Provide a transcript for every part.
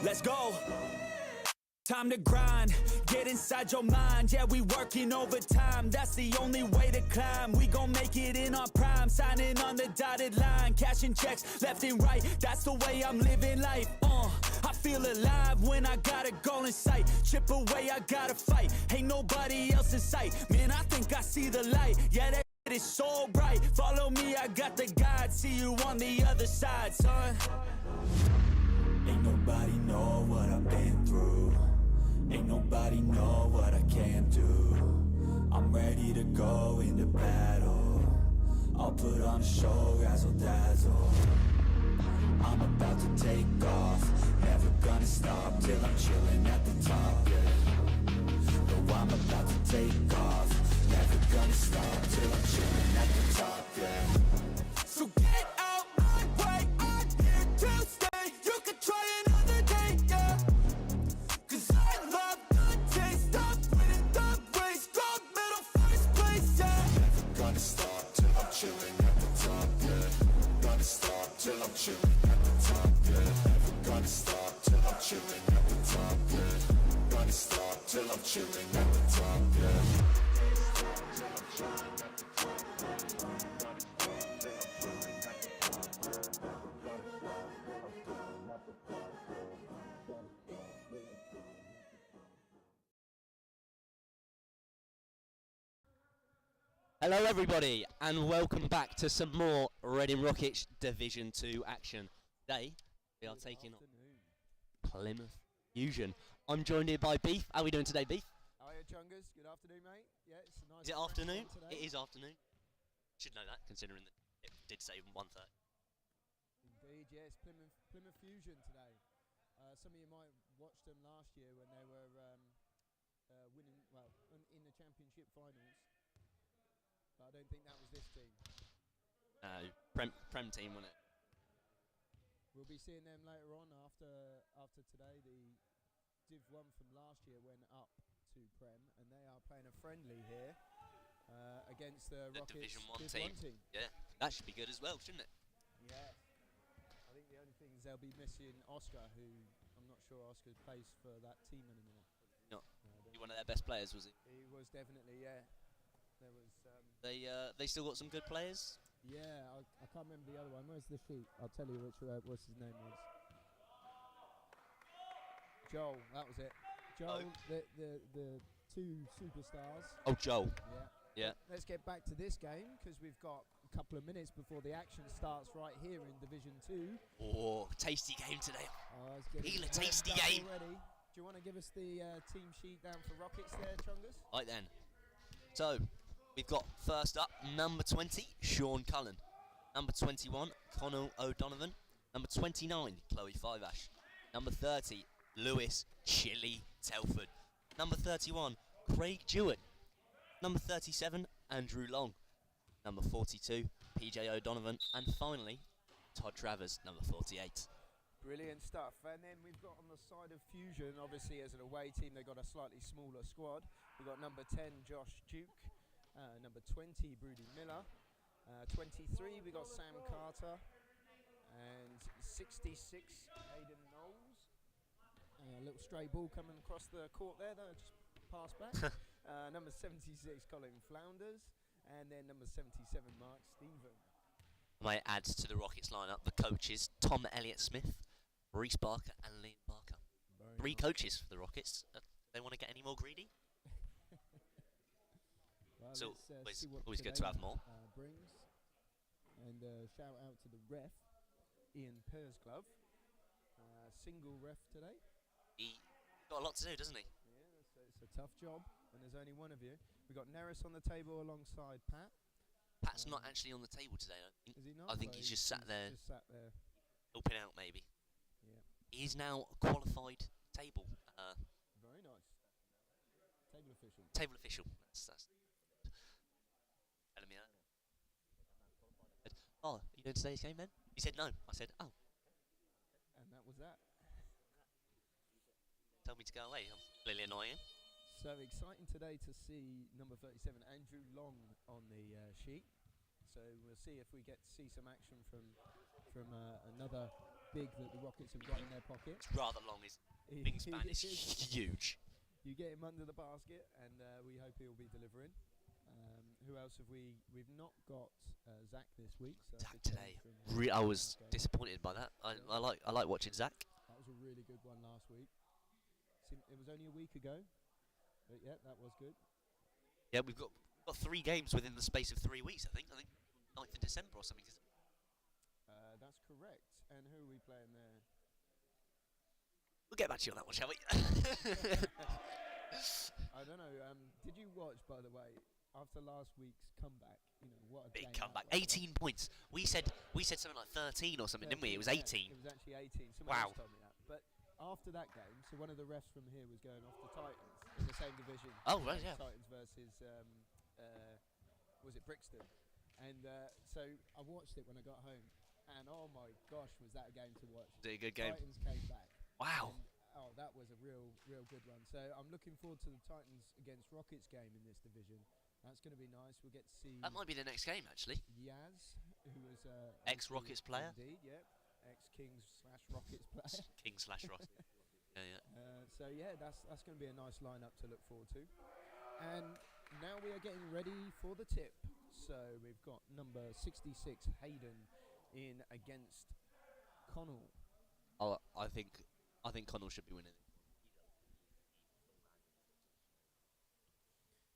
Let's go. Time to grind, get inside your mind. Yeah, we working overtime, that's the only way to climb. We gon' make it in our prime, signing on the dotted line. Cashing checks left and right, that's the way I'm living life. I feel alive when I got a goal in sight. Chip away, I gotta fight, ain't nobody else in sight. Man, I think I see the light, yeah, that is so bright. Follow me, I got the guide, see you on the other side, son. Ain't nobody know what I've been through. Ain't nobody know what I can do. I'm ready to go into battle. I'll put on a show, razzle dazzle. I'm about to take off, never gonna stop till I'm chilling at the top, yeah. No, I'm about to take off, never gonna stop till I'm chilling at the top, yeah. So get out my way, I'm here to stay. You can try another day, yeah. Cause I love the taste of winning the race. Gold medal, first place, yeah. Never gonna stop till I'm chilling at the top, yeah. Gonna stop till I'm chilling at the top, yeah. Never gonna stop till I'm chilling at the top, yeah. Gonna stop till I'm chilling at the top, yeah. Hello everybody and welcome back to some more Reading Rockets Division 2 action. Today we are taking on Plymouth Fusion. I'm joined here by Beef. How are we doing today, Beef? How are you, Chungus? Good afternoon, mate. Yeah, it's a nice. Is it afternoon? It is afternoon. Should know that considering that it did say 1:30. Indeed, yes. Plymouth Fusion today. Some of you might watch them last year when they were winning, well, in the championship finals. But I don't think that was this team. Prem team, wasn't it? We'll be seeing them later on after today. The Div 1 from last year went up to Prem, and they are playing a friendly here against the Rockets Division 1 Div team. Yeah, that should be good as well, shouldn't it? Yes. I think the only thing is they'll be missing Oscar, who I'm not sure Oscar plays for that team anymore. No, he one of their best players, was he? He was definitely, yeah. There was. They still got some good players. Yeah, I can't remember the other one. Where's the sheet? I'll tell you what's his name was. Joel, that was it. Joel, the two superstars. Oh, Joel. Yeah. Yeah. Let's get back to this game because we've got a couple of minutes before the action starts right here in Division 2. Oh, tasty game today. Feel a tasty game. Already. Do you want to give us the team sheet down for Rockets there, Chungus? Right then. So, we've got first up, number 20, Sean Cullen. Number 21, Connell O'Donovan. Number 29, Chloe Fiveash. Number 30, Lewis Chili Telford. Number 31, Craig Jewett. Number 37, Andrew Long. Number 42, PJ O'Donovan. And finally, Todd Travers, number 48. Brilliant stuff. And then we've got on the side of Fusion, obviously as an away team, they've got a slightly smaller squad. We've got number 10, Josh Duke. Number 20, Broody Miller. 23, we got Sam Carter. And 66, Aidan Knowles. A little stray ball coming across the court there, though, just passed back. Number 76, Colin Flounders. And then number 77, Mark Stephen. Might add to the Rockets lineup the coaches Tom Elliott-Smith, Reese Barker and Liam Barker. Three coaches for the Rockets. They want to get any more greedy? Well, so always good today, to have more. Brings. And shout out to the ref, Ian Persglove. Single ref today. He got a lot to do, doesn't he? Yeah, it's a tough job, and there's only one of you. We've got Neris on the table alongside Pat. Pat's not actually on the table today, I think. Is he not? I think he's just sat there. Just sat there. Helping out, maybe. Yeah. He's now a qualified table. Very nice. Table official. Table official. That's telling me that. Oh, are you doing today's game then? He said no. I said, oh. And that was that. Told me to go away. I'm really annoying. So exciting today to see number 37, Andrew Long, on the sheet. So we'll see if we get to see some action from another big that the Rockets have got in their pocket. It's rather long. His wingspan is huge. You get him under the basket, and we hope he'll be delivering. Who else have we? We've not got Zach this week. So Zach that's a today. change from I was last game. disappointed by that. I like watching Zach. That was a really good one last week. It was only a week ago, but yeah, that was good. Yeah, we've got 3 games within the space of 3 weeks. I think 9th of December or something. That's correct. And who are we playing there? We'll get back to you on that one, shall we? I don't know. Did you watch, by the way, after last week's comeback? You know what a Big game comeback. that was. 18 points. We said something like 13 or something, didn't we? It was 18. It was actually 18. Someone Wow. else told me that. But after that game, so one of the refs from here was going off the Titans in the same division. Oh, right, yeah. Titans versus was it Brixton? And so I watched it when I got home, and oh my gosh, was that a game to watch! Was it a good game? Titans came back. Wow. And, oh, that was a real good one. So I'm looking forward to the Titans against Rockets game in this division. That's going to be nice. We'll get to see. That might be the next game, actually. Yaz, who was Ex-Rockets player. Indeed, yeah. Ex-Kings/Rockets player. King/Rockets. Yeah. So yeah, that's going to be a nice lineup to look forward to. And now we are getting ready for the tip. So we've got number 66 Hayden in against Connell. I think Connell should be winning.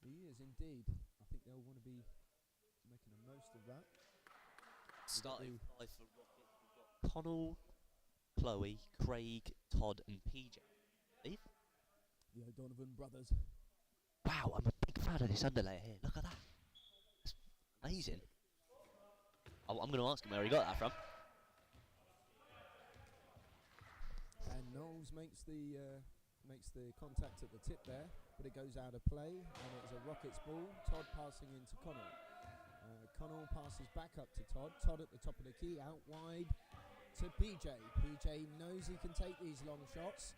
He is indeed. I think they'll want to be making the most of that. Starting 5 for Rockets, we've got Connell, Chloe, Craig, Todd, and PJ. Steve? The O'Donovan brothers. Wow, I'm a big fan of this underlayer here. Look at that. It's amazing. I'm going to ask him where he got that from. And Knowles makes the contact at the tip there, but it goes out of play, and it's a Rockets ball. Todd passing into Connell. Connell passes back up to Todd. Todd at the top of the key, out wide to PJ. PJ knows he can take these long shots.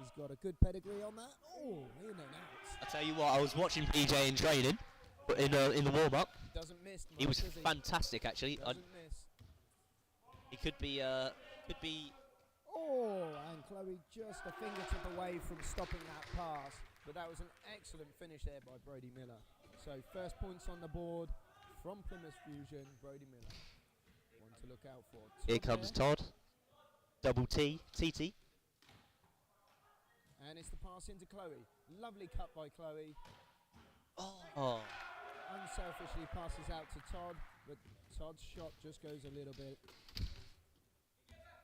He's got a good pedigree on that. Oh, in and out. I tell you what, I was watching PJ in training, but in the warm up, Doesn't miss. he was does he? fantastic actually. Doesn't miss. He could be. Oh, and Chloe just a fingertip away from stopping that pass. But that was an excellent finish there by Brody Miller. So first points on the board from Plymouth Fusion, Brody Miller. One to look out for. Here comes Todd. Todd. Double T, TT. And it's the pass into Chloe. Lovely cut by Chloe. Oh. Unselfishly passes out to Todd, but Todd's shot just goes a little bit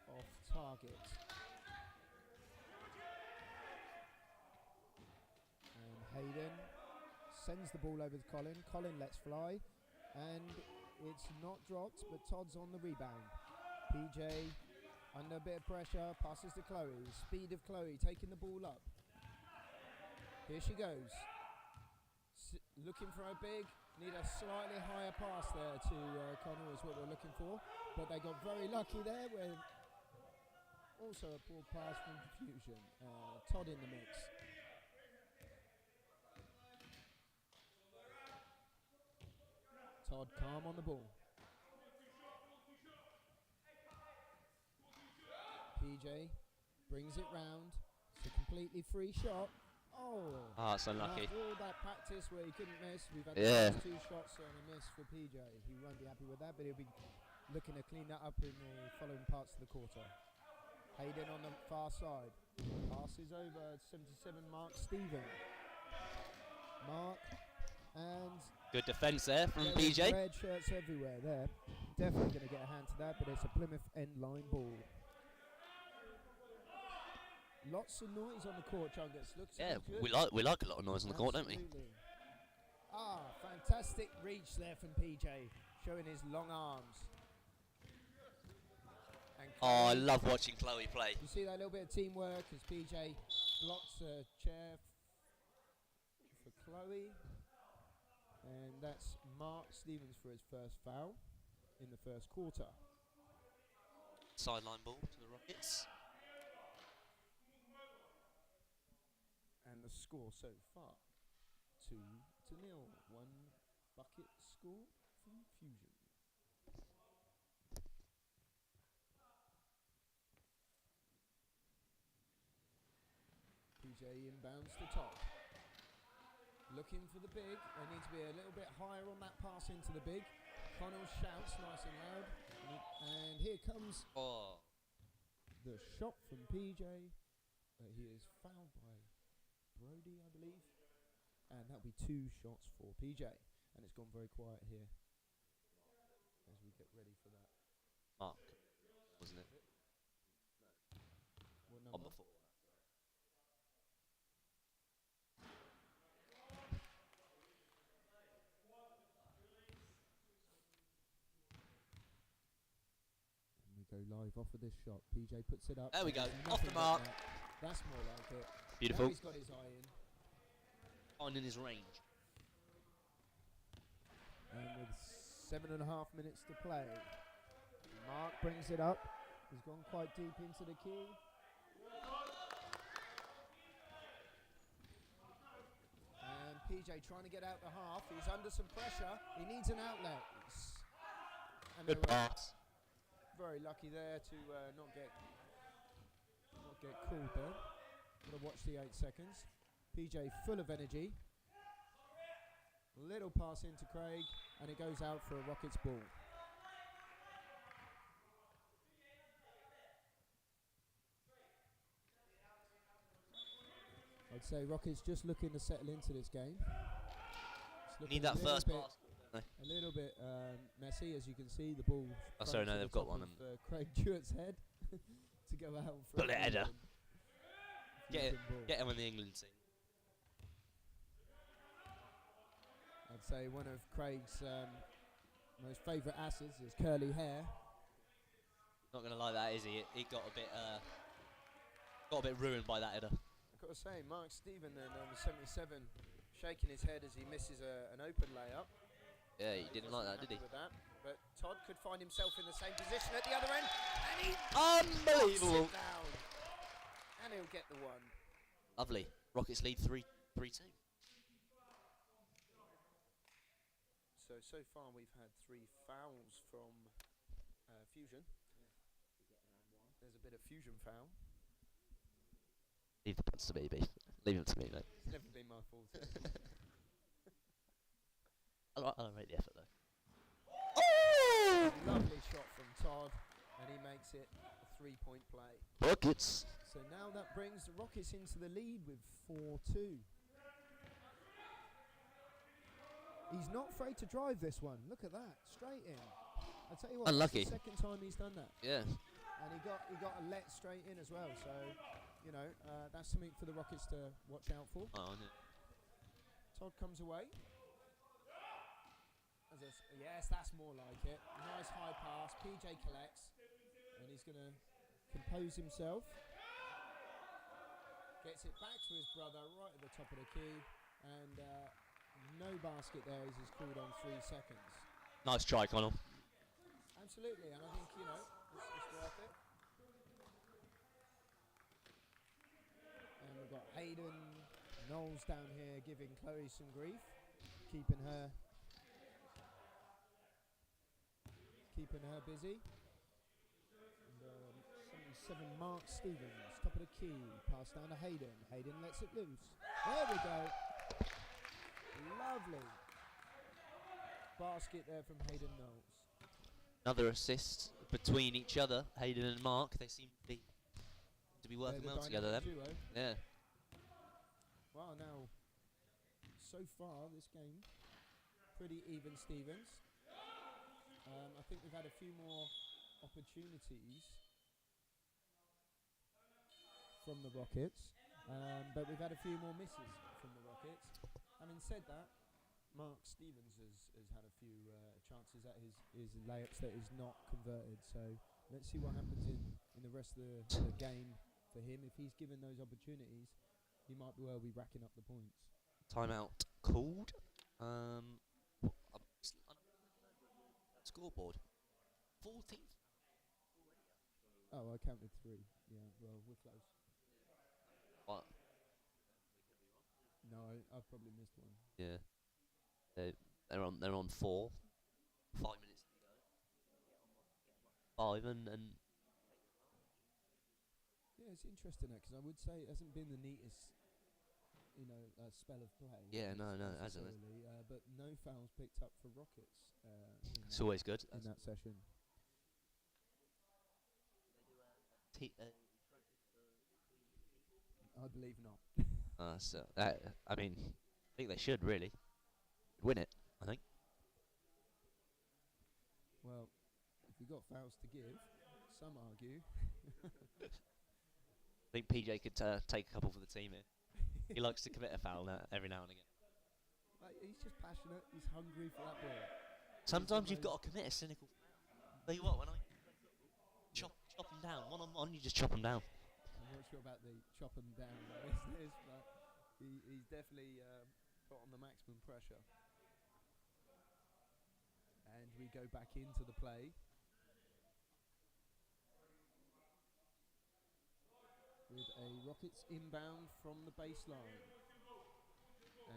off target. And Hayden sends the ball over to Colin. Colin lets fly, and it's not dropped, but Todd's on the rebound. PJ under a bit of pressure, passes to Chloe. Speed of Chloe taking the ball up. Here she goes. Looking for a big, need a slightly higher pass there to Connell is what we're looking for. But they got very lucky there with also a poor pass from Fusion. Todd in the mix. Todd calm on the ball. PJ brings it round. It's a completely free shot. Oh, That's unlucky. After all that practice where he couldn't miss, we've had Yeah. 2 shots and a miss for PJ. He won't be happy with that, but he'll be looking to clean that up in the following parts of the quarter. Hayden on the far side. Passes over 77 Mark Stephen. Mark and Good defence there from there's PJ. red shirts everywhere there. Definitely going to get a hand to that, but it's a Plymouth end line ball. Lots of noise on the court, Chungus. Looks Yeah, good. we like a lot of noise on the court, don't we? Absolutely. Fantastic reach there from PJ, showing his long arms. And Oh, I Chloe, love watching Chloe play. you see that little bit of teamwork as PJ blocks a chair for Chloe. And that's Mark Stevens for his first foul in the first quarter. Sideline ball to the Rockets. And the score so far, 2-0. 1 bucket score from Fusion. PJ inbounds to Todd. Looking for the big. They need to be a little bit higher on that pass into the big. Connell shouts nice and loud. And here comes the shot from PJ. He is fouled by Brody, I believe. And that'll be 2 shots for PJ. And it's gone very quiet here as we get ready for that. Mark, wasn't it? What On number? before. And we go live off of this shot. PJ puts it up. There we go. There's Off the nothing mark. like that. That's more like it. Beautiful. Now he's got his eye in. Finding his range. And with 7.5 minutes to play, Mark brings it up. He's gone quite deep into the key. And PJ trying to get out the half. He's under some pressure. He needs an outlet. And they Good were pass. very lucky there to not get called there. Gotta watch the 8 seconds. PJ full of energy. Little pass into Craig, and it goes out for a Rockets ball. I'd say Rockets just looking to settle into this game. It's looking Need that a little first bit- pass. No. A little bit messy, as you can see. The ball. Oh, sorry, thrown no, to they've the got top one of, Craig Jewett's head to go out for Bullet a header. Fusion ball. Get him on the England team. I'd say one of Craig's most favourite assets is curly hair. Not gonna lie, that is he. He got a bit ruined by that header. I've got to say, Mark Stephen then on the 77, shaking his head as he misses an open layup. Yeah, he didn't like that, Wasn't did he? happy with that. But Todd could find himself in the same position at the other end, and he Unbelievable. knocks it down, and he'll get the one. Lovely. Rockets lead 3-2. So far we've had 3 fouls from Fusion. There's a bit of Fusion foul. Leave the punts to me, B. Leave them to me, mate. It's never been my fault. I rate the effort, though. Lovely shot from Todd, and he makes it a 3-point play. Rockets. So now that brings the Rockets into the lead with 4-2. He's not afraid to drive this one. Look at that, straight in. I tell you what, Unlucky. That's the second time he's done that, Yeah. and he got a let straight in as well. So, you know, that's something for the Rockets to watch out for. Oh, no. Todd comes away. Yes, that's more like it. Nice high pass. PJ collects, and he's going to compose himself. Gets it back to his brother right at the top of the key, and no basket there as he's called on 3 seconds. Nice try, Connell. Absolutely, and I think, you know, it's worth it. And we've got Hayden Knowles down here giving Chloe some grief, keeping her busy. And, 77 Mark Stevens, top of the key, pass down to Hayden. Hayden lets it loose. There we go. Lovely basket there from Hayden Knowles. Another assist between each other, Hayden and Mark. They seem to be working They're well the together then. dynamic duo. Yeah. Well, now, so far this game, pretty even Stevens. I think we've had a few more opportunities from the Rockets, but we've had a few more misses from the Rockets. Having said that, Mark Stevens has had a few chances at his layups that is not converted. So let's see what happens in the rest of the game for him. If he's given those opportunities, he might well be racking up the points. Timeout called. Scoreboard. 14th. Oh, I counted 3. Yeah, well, we're close. What? No, I've probably missed one. Yeah. They're on 4. 5 minutes to go. 5 and Yeah, it's interesting because I would say it hasn't been the neatest spell of play. Yeah, no, it hasn't. necessarily, but no fouls picked up for Rockets. It's always good. In that session. I believe not. I mean, I think they should really win it. I think. Well, if you've got fouls to give, some argue. I think PJ could take a couple for the team here. He likes to commit a foul every now and again. He's just passionate. He's hungry for that ball. Sometimes you've got to commit a cynical foul. Tell you what, when I chop them down, one-on-one, you just chop them down. I'm not sure about the chop him down business, but he's definitely put on the maximum pressure. And we go back into the play. With a Rockets inbound from the baseline.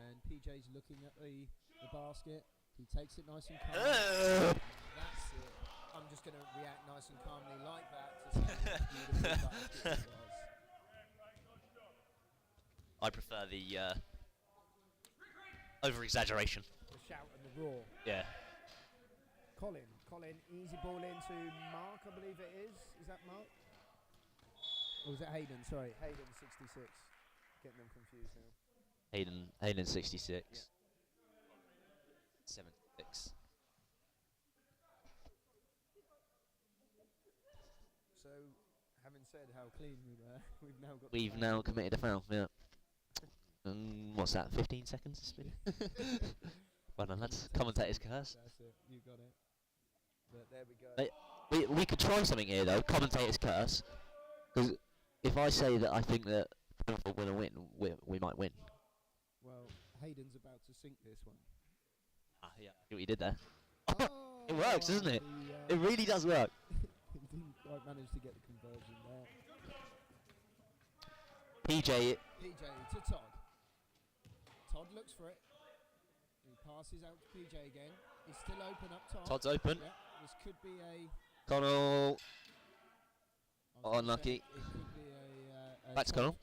And PJ's looking at the basket. He takes it nice and calm. That's it. I'm just going to react nice and calmly like that to see how beautiful basket it was. I prefer the over-exaggeration. The shout and the roar. Yeah. Colin, easy ball into Mark, I believe it is. Is that Mark? Or was it Hayden? Sorry, Hayden 66. Getting them confused now. Hayden 66. Yeah. 76. So, having said how clean we were, we've now committed a foul. Yeah. What's that? 15 seconds to spin. Well done, lads. Commentator's curse. That's it. You got it. But there we go. We could try something here though. Commentator's curse. Because if I say that I think that Plymouth will win, we might win. Well, Hayden's about to sink this one. Yeah. See what you did there. Oh, It works, doesn't it? It really does work. He didn't quite manage to get the conversion there. PJ to Todd. Todd looks for it. He passes out to PJ again. He's still open up top. Todd's open. Yeah, this could be a... Connell. I was gonna Unlucky. say it could be a Back to Connell.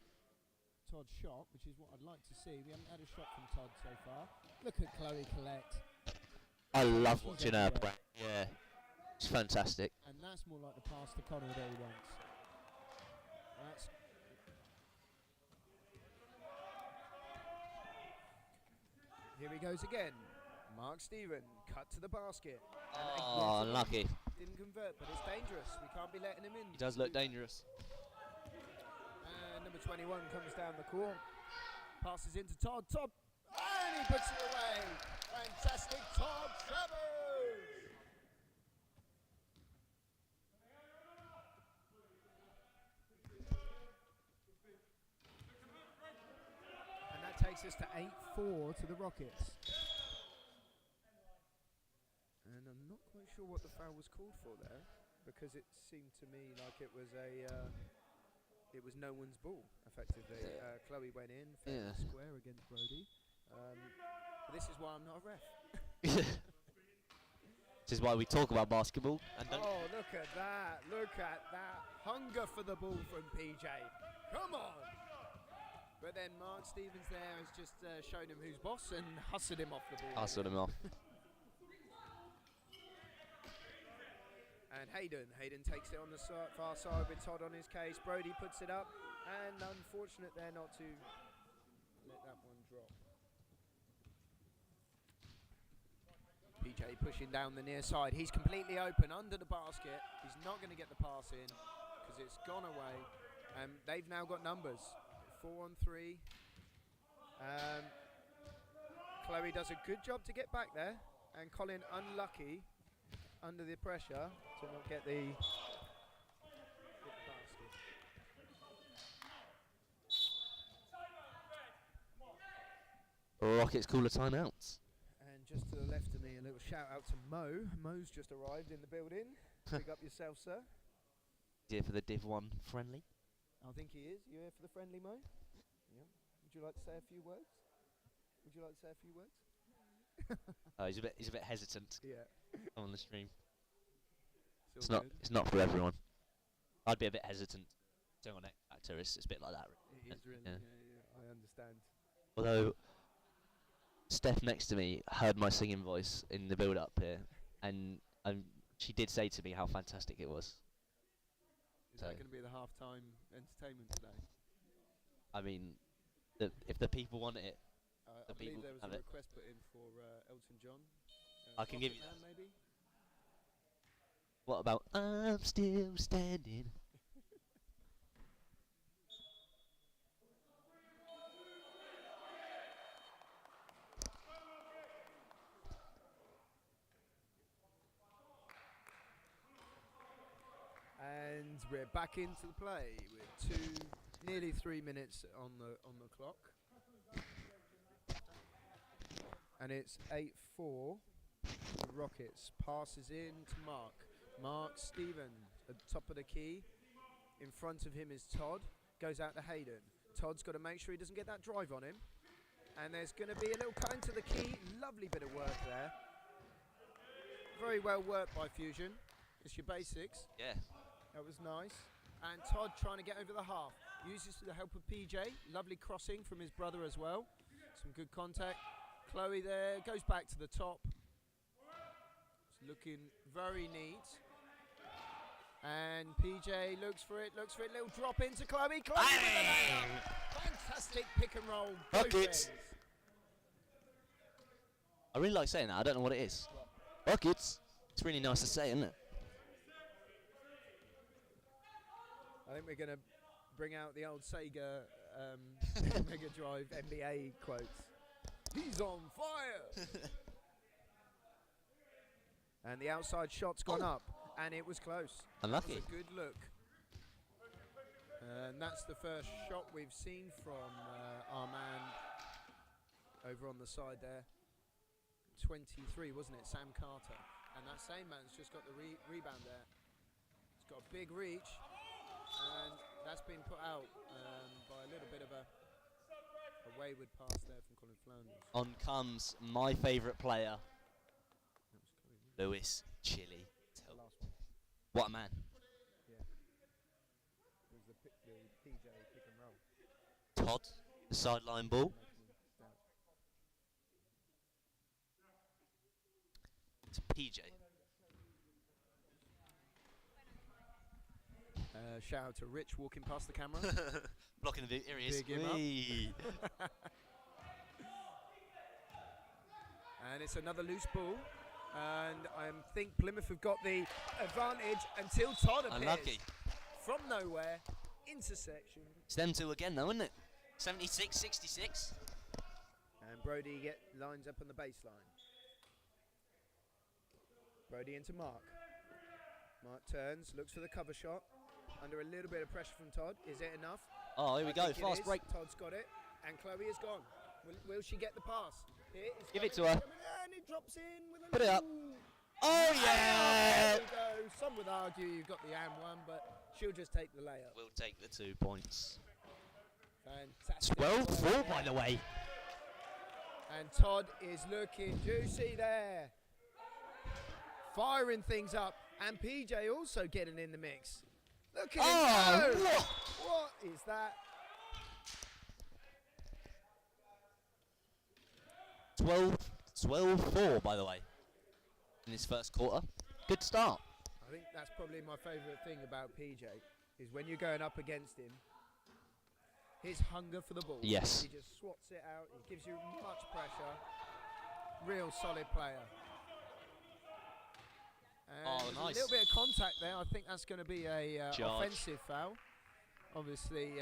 Todd shot, which is what I'd like to see. We haven't had a shot from Todd so far. Look at Chloe collect. I love watching her play. Yeah. It's fantastic. And that's more like the pass to Connell that he wants. That's... Here he goes again. Mark Stephen, cut to the basket. Oh, unlucky. Didn't convert, but it's dangerous. We can't be letting him in. He does look dangerous. And number 21 comes down the court. Passes into Todd. Todd. And he puts it away. Fantastic Todd Travers. And that takes us to 8-4 to the Rockets. And I'm not quite sure what the foul was called for there, because it seemed to me like it was no one's ball, effectively. Chloe went in, fair and square against Brody. But this is why I'm not a ref. This is why we talk about basketball. And oh, look at that. Look at that. Hunger for the ball from PJ. Come on. But then Mark Stevens there has just shown him who's boss and hustled him off the ball. Hustled him off. And Hayden takes it on the far side with Todd on his case. Brody puts it up, and unfortunate there not to let that one drop. PJ pushing down the near side. He's completely open under the basket. He's not going to get the pass in because it's gone away. They've now got numbers. 4-on-3. Chloe does a good job to get back there, and Colin unlucky under the pressure to not get the basket. Rockets call a timeout. And just to the left of me, a little shout out to Mo. Mo's just arrived in the building. Pick up yourself, sir. Here for the Div 1 friendly. I think he is. You here for the friendly, Mo? Yeah. Would you like to say a few words? He's a bit hesitant. Yeah. On the stream. It's not for everyone. I'd be a bit hesitant doing on X Factor. It's a bit like that. It is really. Yeah. I understand. Although Steph next to me heard my singing voice in the build-up here, and she did say to me how fantastic it was. Is that going to be the halftime entertainment today? I mean, if the people want it, I believe there was a request put in for Elton John. I can give you that. Maybe. What about I'm still standing? And we're back into the play with nearly 3 minutes on the clock. And it's 8-4. The Rockets passes in to Mark. Mark Stevens at the top of the key. In front of him is Todd. Goes out to Hayden. Todd's got to make sure he doesn't get that drive on him. And there's going to be a little cut into the key. Lovely bit of work there. Very well worked by Fusion. It's your basics. Yeah. That was nice. And Todd trying to get over the half. Uses the help of PJ. Lovely crossing from his brother as well. Some good contact. Chloe there. Goes back to the top. It's looking very neat. And PJ looks for it. Little drop into Chloe. Chloe with the layup. Fantastic pick and roll. Buckets. I really like saying that. I don't know what it is. Buckets. It's really nice to say, isn't it? I think we're going to bring out the old Sega Mega Drive NBA quotes. He's on fire! And the outside shot's gone up, and it was close. Unlucky. That was a good look. And that's the first shot we've seen from our man over on the side there. 23, wasn't it? Sam Carter. And that same man's just got the rebound there. He's got a big reach. And that's been put out by a little bit of a wayward pass there from Colin Flounders. On comes my favourite player, Lewis Chili. What a man. Yeah. It was the PJ pick and roll. Todd, the sideline ball. It's PJ. Shout out to Rich walking past the camera. Blocking the view. Here he is. Big him up. And it's another loose ball. And I think Plymouth have got the advantage until Todd appears. Unlucky. From nowhere, intersection. It's them two again though, isn't it? 76-66. And Brody lines up on the baseline. Brody into Mark. Mark turns, looks for the cover shot. Under a little bit of pressure from Todd. Is it enough? Oh, here we go. Fast break. Todd's got it. And Chloe is gone. Will she get the pass? Give it to her. And it drops in with a Put it up. Oh, yeah! There we go. Some would argue you've got the and one, but she'll just take the layup. We'll take the 2 points. Fantastic. 12-4, by the way. And Todd is looking juicy there. Firing things up. And PJ also getting in the mix. Look at him go. What is that? 12-4, by the way, in this first quarter. Good start. I think that's probably my favourite thing about PJ, is when you're going up against him, his hunger for the ball. Yes. He just swats it out. He gives you much pressure. Real solid player. And nice. A little bit of contact there. I think that's going to be a offensive foul. Obviously,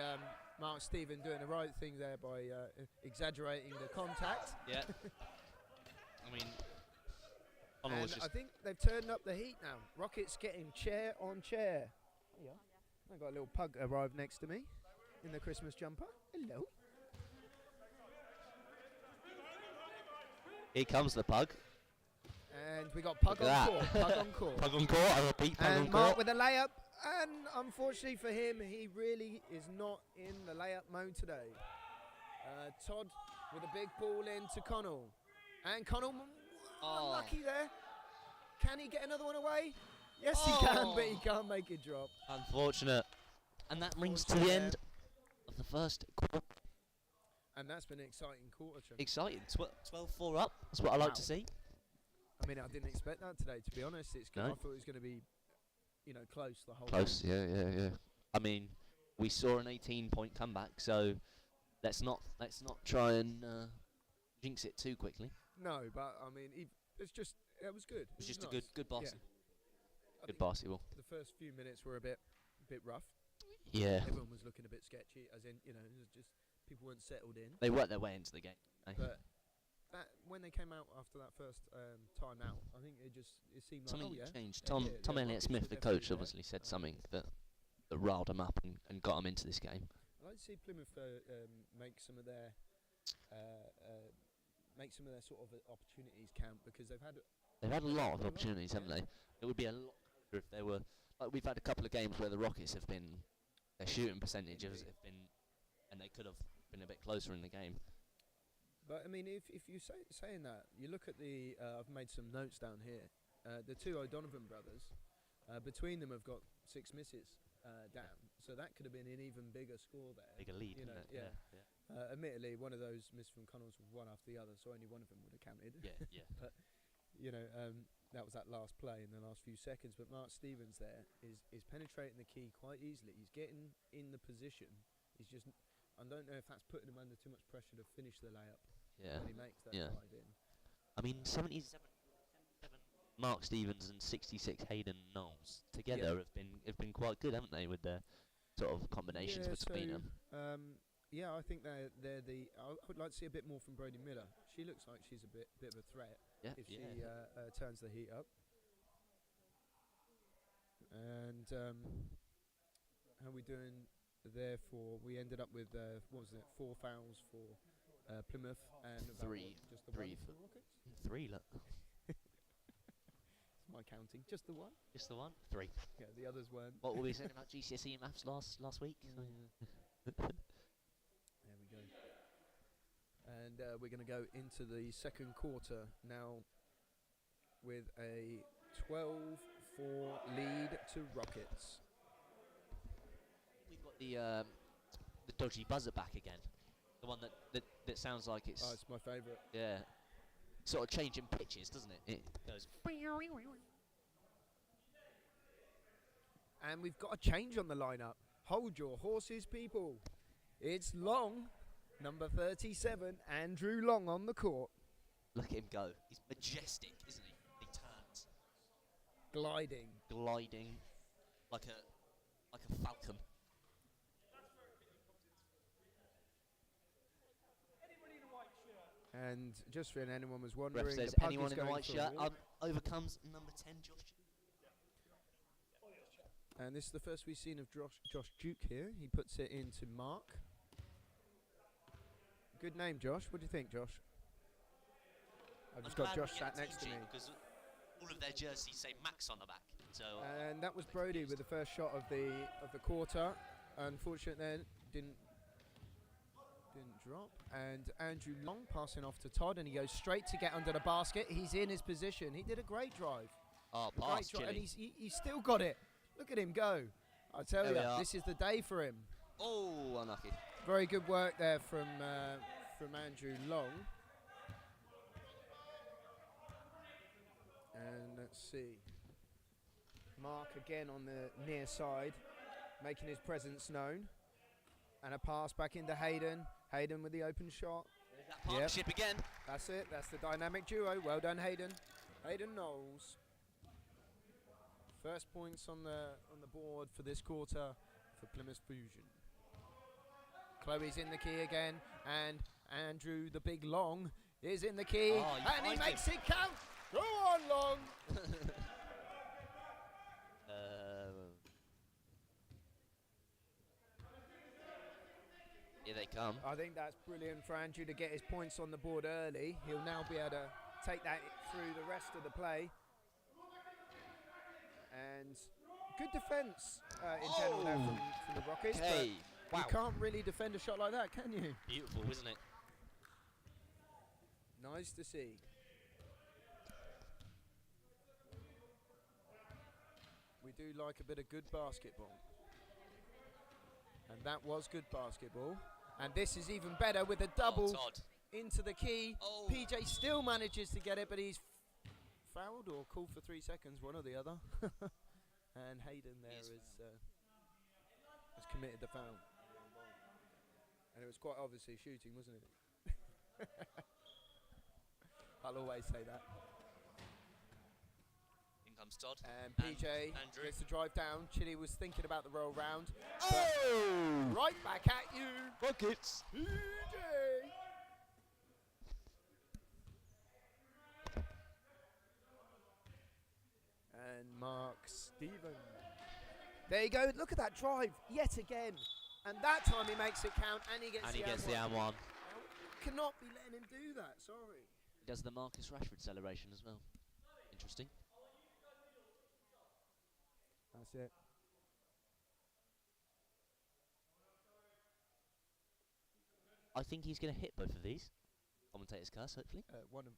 Mark Stephen doing the right thing there by exaggerating the contact. Yeah. I mean, and I think they've turned up the heat now. Rockets getting chair on chair. Oh, yeah. I've got a little pug arrived next to me in the Christmas jumper. Hello. Here comes the pug. And we got pug on court. Pug on court. Pug on court. I repeat, pug on and Mark court. with a layup. And unfortunately for him, he really is not in the layup mode today. Todd with a big ball into Connell. And Connell, unlucky there. Can he get another one away? Yes, he can, but he can't make it drop. Unfortunate. And that brings to the end of the first quarter. And that's been an exciting quarter. Exciting. 12-4 up. That's what I like to see. I mean, I didn't expect that today, to be honest. I thought it was going to be, close the whole Close, game. yeah. I mean, we saw an 18-point comeback, so let's not try and jinx it too quickly. No, but I mean, it was good. It was just nice. a good basketball. Yeah. Good basketball. The first few minutes were a bit rough. Yeah. Everyone was looking a bit sketchy, as in, it was just people weren't settled in. They worked their way into the game. But when they came out after that first time out, I think it seemed like something changed. Tom Elliott-Smith, the coach, obviously said something that riled them up and got them into this game. I'd like to see Plymouth make some of their sort of opportunities count, because they've had a lot of opportunities, haven't they? It would be a lot closer if they were like we've had a couple of games where the Rockets have been their shooting percentages have been, and they could have been a bit closer in the game. But I mean, if you saying that, you look at the I've made some notes down here. The two O'Donovan brothers, between them have got 6 misses down, so that could have been an even bigger score there. Bigger lead, Yeah. Admittedly, one of those misses from Connells was one after the other, so only one of them would have counted. Yeah. But that was that last play in the last few seconds. But Mark Stevens there is penetrating the key quite easily. He's getting in the position. He's just, I don't know if that's putting him under too much pressure to finish the layup. Yeah. When he makes that drive in. I mean, 77 Mark Stevens and 66 Hayden Knowles together have been quite good, haven't they, with their sort of combinations between them. Yeah, I think they're the. I would like to see a bit more from Brody Miller. She looks like she's a bit of a threat if she turns the heat up. And how are we doing? Therefore, we ended up with 4 fouls for Plymouth and just the 3 for for Rockets. 3. Look, It's my counting. Just the one. just the one. 3. Yeah, the others weren't. What were we saying about GCSE maths last week? There we go. And we're going to go into the second quarter now with a 12-4 lead to Rockets. We've got the dodgy buzzer back again. The one that sounds like it's... Oh, it's my favourite. Yeah. Sort of changing pitches, doesn't it? It goes... And we've got a change on the lineup. Hold your horses, people. It's Long, number 37, Andrew Long on the court. Look at him go. He's majestic, isn't he? He turns. Gliding like a falcon. And just for anyone was wondering, Ref says the puck anyone is in the going white for a shirt walk. overcomes number 10, Josh. And this is the first we've seen of Josh Duke here. He puts it into Mark. Good name, Josh. What do you think, Josh? I've just got Josh sat next to me. Because all of their jerseys say Max on the back. So And that was Brody with the first shot of the quarter. Unfortunately, then didn't drop. And Andrew Long passing off to Todd, and he goes straight to get under the basket. He's in his position. He did a great drive. Oh, pass, And he's still got it. Look at him go. I tell you, this is the day for him. Oh, unlucky. Very good work there from Andrew Long. And let's see. Mark again on the near side, making his presence known. And a pass back into Hayden. Hayden with the open shot. There's that partnership again. That's it. That's the dynamic duo. Well done, Hayden. Hayden Knowles. First points on the board for this quarter for Plymouth Fusion. Chloe's in the key again, and Andrew, the big Long, is in the key, and he makes it count. Go on, Long. Here they come. I think that's brilliant for Andrew to get his points on the board early. He'll now be able to take that through the rest of the play. And good defence in general there from the Rockets. Okay. But you can't really defend a shot like that, can you? Beautiful, isn't it? Nice to see. We do like a bit of good basketball. And that was good basketball. And this is even better with a Oh, double Todd. into the key. Oh. PJ still manages to get it, but he's fouled or called for 3 seconds, one or the other. And Hayden there has committed the foul. And it was quite obviously shooting, wasn't it? I'll always say that. In comes Todd. And PJ Andrew. gets to drive down. Chile was thinking about the roll round. Oh! Right back at you. Buckets. PJ. And Mark Stephen. There you go. Look at that drive yet again. And that time he makes it count and he gets the and one. Cannot be letting him do that. Sorry. He does the Marcus Rashford celebration as well. Interesting. That's it. I think he's going to hit both of these. Commentator's curse, hopefully. One of,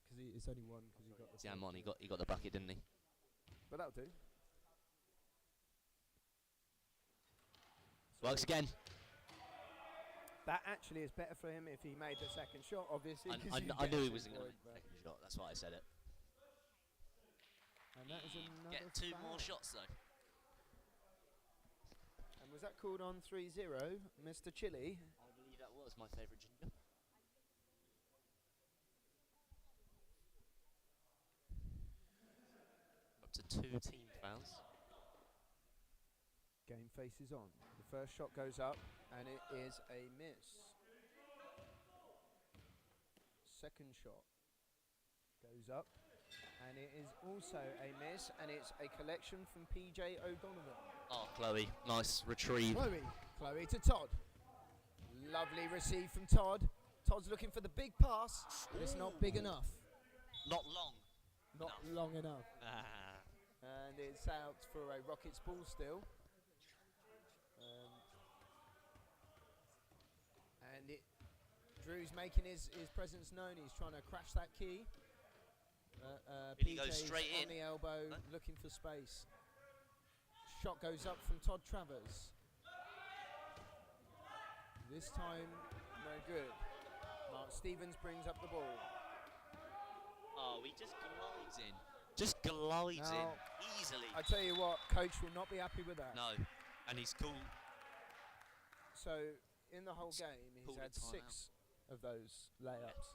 because it's only one because he got the. Damn on, he got the bucket, didn't he? But that'll do. Works again. That actually is better for him if he made the second shot, obviously. I knew he wasn't going to make the second shot. That's why I said it. And that is another Get two foul. more shots though. And was that called on 3-0, Mr. Chili? I believe that was my favourite ginger. Up to 2 team fouls. Game faces on. The first shot goes up, and it is a miss. Second shot goes up, and it is also a miss, and it's a collection from PJ O'Donovan. Oh, Chloe, nice retrieve. Chloe to Todd. Lovely receive from Todd. Todd's looking for the big pass, but it's not big enough. Not long. Not long enough. Ah. And it's out for a Rockets ball still. And Drew's making his presence known. He's trying to crash that key. Really goes PJ's straight on in. the elbow, No? looking for space. Shot goes up from Todd Travers. This time, no good. Mark Stevens brings up the ball. Oh, he just glides in. Just glides Now, in easily. I tell you what, coach will not be happy with that. No, and he's cool. So in the whole game, he's pulled had the time 6 of those layups,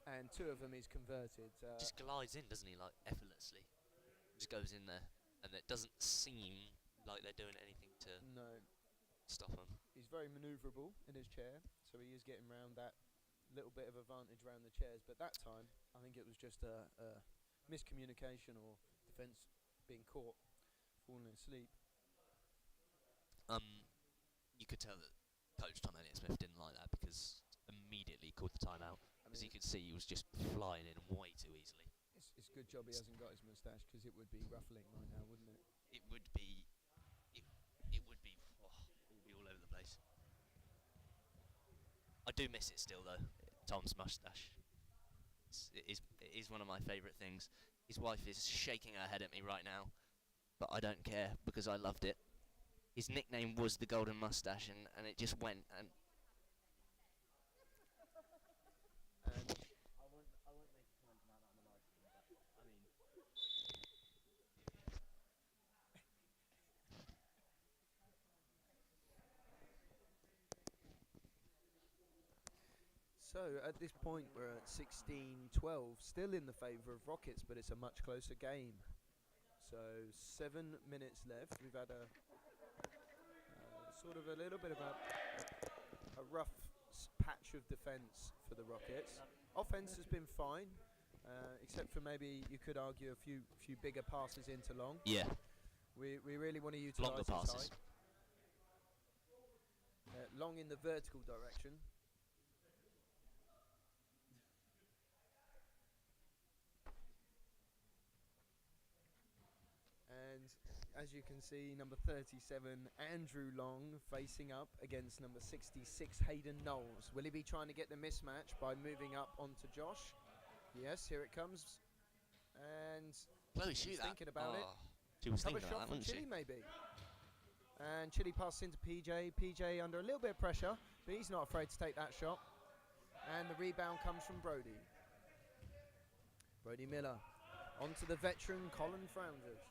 and 2 of them he's converted. Just glides in, doesn't he? Like effortlessly. Just goes in there, and it doesn't seem like they're doing anything to No, stop him. he's very manoeuvrable in his chair, so he is getting around that little bit of advantage around the chairs. But that time, I think it was just a miscommunication or defence being caught, falling asleep. You could tell that Coach Tom Elliott-Smith didn't like that because immediately called the timeout because he could see he was just flying in way too easily. It's a good job he hasn't got his moustache, because it would be ruffling right now, wouldn't it? It would be, it would be all over the place. I do miss it still though. Tom's moustache. It is one of my favourite things. His wife is shaking her head at me right now, but I don't care because I loved it. His nickname was the Golden Mustache, and it just went. And I won't make a comment about that on the live stream, but I mean. So at this point we're at 16-12, still in the favour of Rockets, but it's a much closer game. So 7 minutes left. We've had a sort of a little bit of a rough patch of defence for the Rockets. Offence has been fine, except for maybe you could argue a few bigger passes into long. yeah, We really want to utilise longer this passes. height. Long in the vertical direction. And as you can see, number 37, Andrew Long, facing up against number 66, Hayden Knowles. Will he be trying to get the mismatch by moving up onto Josh? Yes, here it comes. And Chloe, he's shoot that. thinking about it. She was Cover thinking shot about that, from wasn't Chile, she? maybe. And Chile passes into PJ. PJ under a little bit of pressure. But he's not afraid to take that shot. And the rebound comes from Brody. Brody Miller onto the veteran Colin Flounders.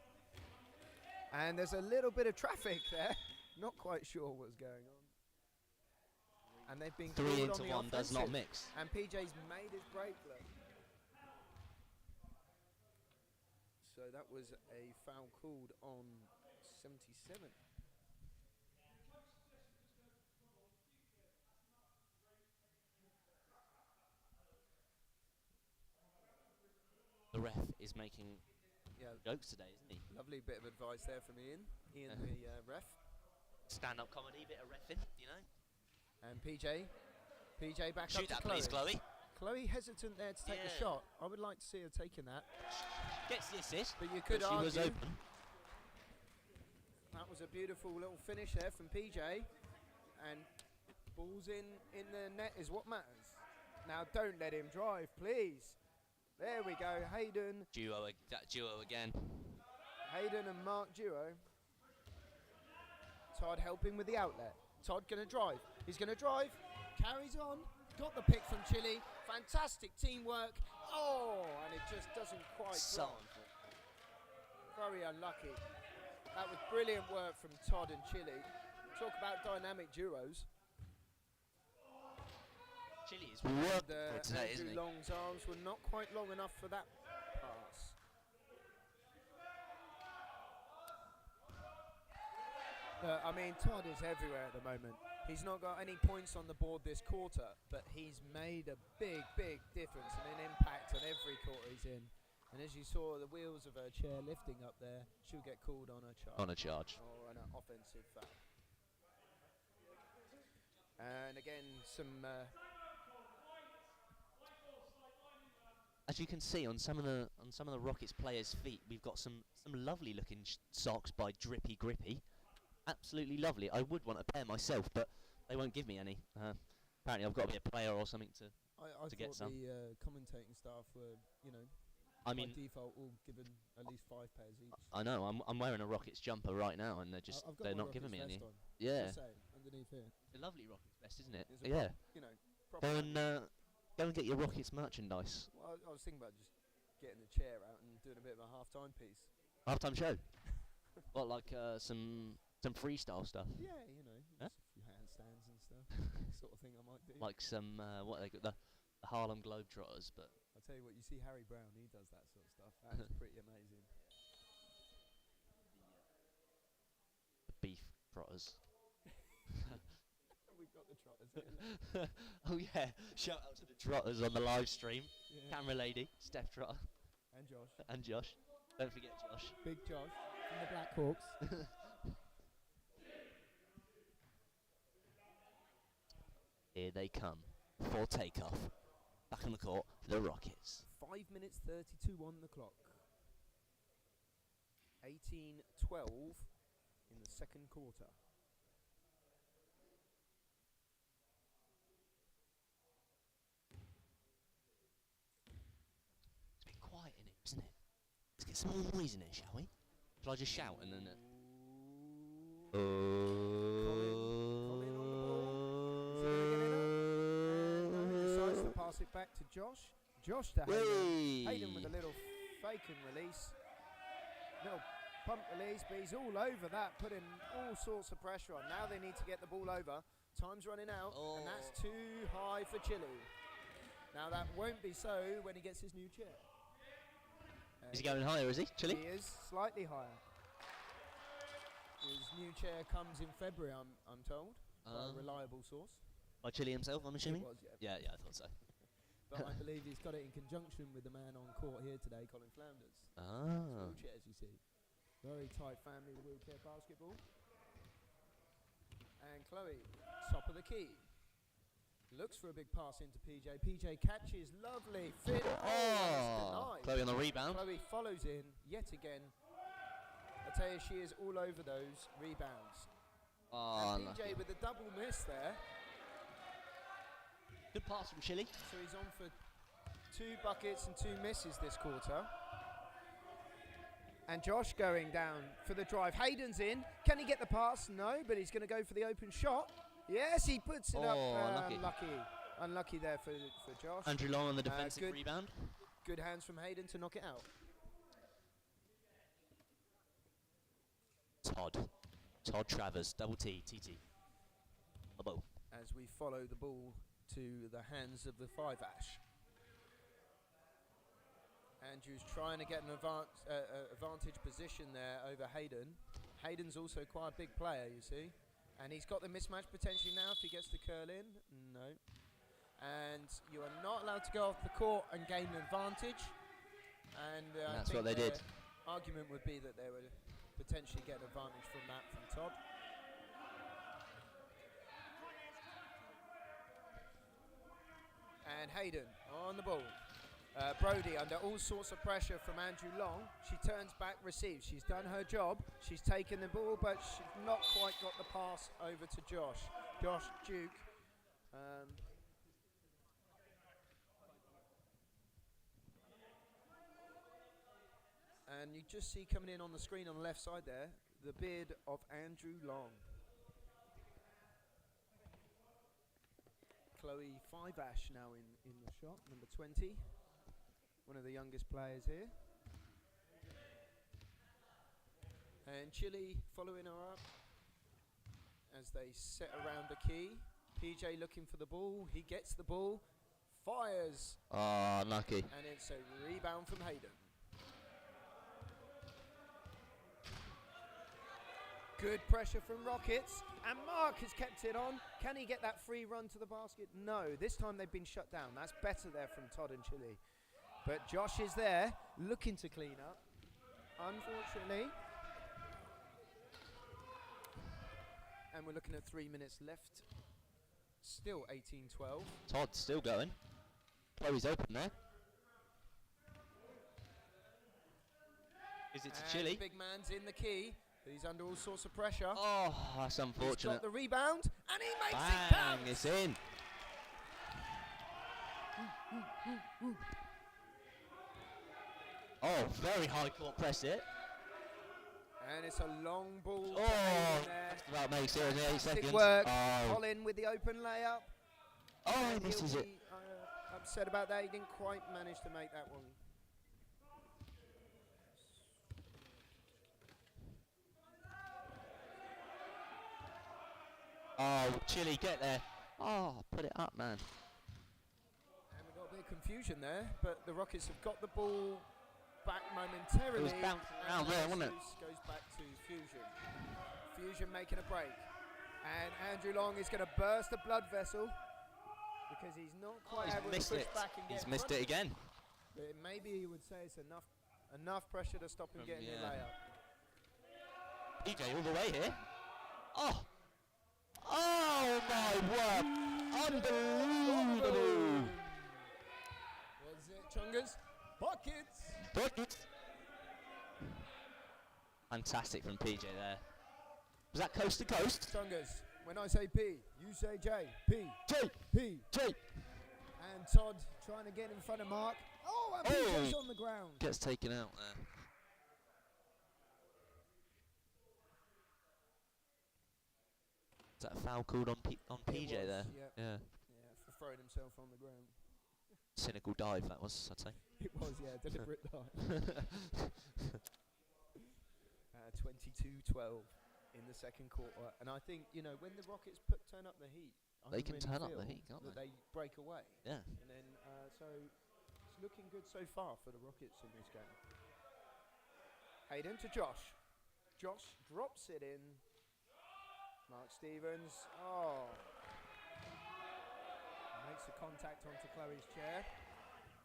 And there's a little bit of traffic there. Not quite sure what's going on. And they've been 3 called into on the 1 does not offensive. mix. And PJ's made his break, look. So that was a foul called on 77. The ref is making Yeah, jokes today, isn't he? lovely bit of advice there from Ian. Ian, the ref. Stand-up comedy, bit of reffing, you know. And PJ back Shoot up to that, Chloe. please, Chloe. Chloe hesitant there to take the Yeah. shot. I would like to see her taking that. Gets the assist. But you could She argue was open. that was a beautiful little finish there from PJ. And balls in the net is what matters. Now don't let him drive, please. There we go, Hayden. That duo again. Hayden and Mark duo. Todd helping with the outlet. Todd going to drive. He's going to drive. Carries on. Got the pick from Chile. Fantastic teamwork. Oh, and it just doesn't quite So drop. Very unlucky. That was brilliant work from Todd and Chile. Talk about dynamic duos. Chile is And working today, isn't Andrew he? Long's arms were not quite long enough for that pass. I mean, Todd is everywhere at the moment. He's not got any points on the board this quarter, but he's made a big, big difference and an impact on every quarter he's in. And as you saw, the wheels of her chair lifting up there, she'll get called on a charge. On a charge. Or an offensive foul. And again, some... As you can see on some of the Rockets players' feet, we've got some lovely looking socks by Drippy Grippy. Absolutely lovely. I would want a pair myself, but they won't give me any. Apparently, I've got to be a player or something to. I to get thought some. the commentating staff were, I by mean, default all given at least 5 pairs each. I know. I'm wearing a Rockets jumper right now, and I've got they're my not giving me Rockets any. vest on. Yeah, Just saying, underneath here. it's a lovely Rockets vest, isn't it? It's a Yeah. proper. Go and get your Rockets merchandise. Well, I was thinking about just getting the chair out and doing a bit of a half-time piece. Halftime show. What, like some freestyle stuff? Yeah, Huh? just a few handstands and stuff. Sort of thing I might do. Like some what they got the Harlem Globetrotters, but I'll tell you what, you see Harry Brown, he does that sort of stuff. That is pretty amazing. the beef trotters. We've got the trotters here. Oh yeah, shout out to the trotters on the live stream. Yeah. Camera lady, Steph Trotter, And Josh. and Josh. Don't forget Josh. Big Josh from the Blackhawks. Here they come for takeoff. Back on the court, the Rockets. 5 minutes 32 on the clock. 18-12 in the second quarter. It's a bit quiet in here, isn't it? Let's get some more noise in here, shall we? Shall I just shout and then? Colin on the ball. Is he gonna get it up? And no, he decides to pass it back to Josh. Josh to Hayden. Hayden with a little fake and release. Little pump release, but he's all over that, putting all sorts of pressure on. Now they need to get the ball over. Time's running out, and that's too high for Chile. Now that won't be so when he gets his new chair. Is he going higher, is he, Chile? He is slightly higher. His new chair comes in February, I'm told, by a reliable source. By Chile himself, I'm assuming? It was, yeah. Yeah, I thought so. But I believe he's got it in conjunction with the man on court here today, Colin Flounders. Ah. Wheelchairs, you see. Very tight family with wheelchair basketball. And Chloe, top of the key. Looks for a big pass into PJ. PJ catches, lovely fit. Oh, Chloe on the rebound. Chloe follows in yet again. I tell you, she is all over those rebounds. Oh, And PJ with a double miss there. good pass from Chile. So he's on for 2 buckets and 2 misses this quarter. And Josh going down for the drive. Hayden's in. Can he get the pass? No, but he's going to go for the open shot. Yes, he puts it up. Oh, Unlucky there for Josh. Andrew Long on the defensive good. rebound. Good hands from Hayden to knock it out. Todd Travers, double T, TT. Hello. As we follow the ball to the hands of the 5-ash. Andrew's trying to get an advantage position there over Hayden. Hayden's also quite a big player, you see. And he's got the mismatch potentially now if he gets the curl in. No. And you are not allowed to go off the court and gain an advantage. And that's what they did. Argument would be that they would potentially get an advantage from that from Todd. And Hayden on the ball. Brody under all sorts of pressure from Andrew Long. She turns back, receives. She's done her job. She's taken the ball, but she's not quite got the pass over to Josh. Josh Duke. And you just see coming in on the screen on the left side there, the beard of Andrew Long. Chloe 5-ash now in the shot, number 20. One of the youngest players here. And Chile following her up as they set around the key. PJ looking for the ball. He gets the ball, fires. Oh, lucky. And it's a rebound from Hayden. Good pressure from Rockets, and Mark has kept it on. Can he get that free run to the basket? No, this time they've been shut down. That's better there from Todd and Chile. But Josh is there, looking to clean up, unfortunately. And we're looking at 3 minutes left. Still 18-12. Todd still going. Chloe's open there. Is it to Chile? The big man's in the key. He's under all sorts of pressure. Oh, that's unfortunate. He's got the rebound, and he makes Bang, it count. It's in. Oh, very high court press it. And it's a long ball. Oh, there. about makes it in 8 seconds. Work. Oh. Colin with the open layup. Oh, he And misses he'll it. be, upset about that. He didn't quite manage to make that one. Oh, Chile, get there. Oh, put it up, man. And we've got a bit of confusion there, but the Rockets have got the ball back momentarily. It was bouncing around there, wasn't it? Goes back to Fusion. Fusion making a break. And Andrew Long is going to burst the blood vessel because he's not quite able to push back and get He's missed it again. But maybe he would say it's enough pressure to stop him getting the layup. PJ all the way here. Oh! Oh my word! Unbelievable! Was it Chungas? Buckets! Buckets! Fantastic from PJ there. Was that coast to coast? Chungas, when I say P, you say J. P. J. P. J. And Todd trying to get in front of Mark. Oh, and PJ's on the ground. Gets taken out there. Is that a foul called on PJ there? Yeah. Yeah, for throwing himself on the ground. Cynical dive that was, I'd say. It was, yeah, deliberate dive. 22-12 in the second quarter. And I think, you know, when the Rockets turn up the heat, They can turn up the heat, can't they break away. Yeah. And then, so it's looking good so far for the Rockets in this game. Hayden to Josh. Josh drops it in. Mark Stevens, makes the contact onto Chloe's chair.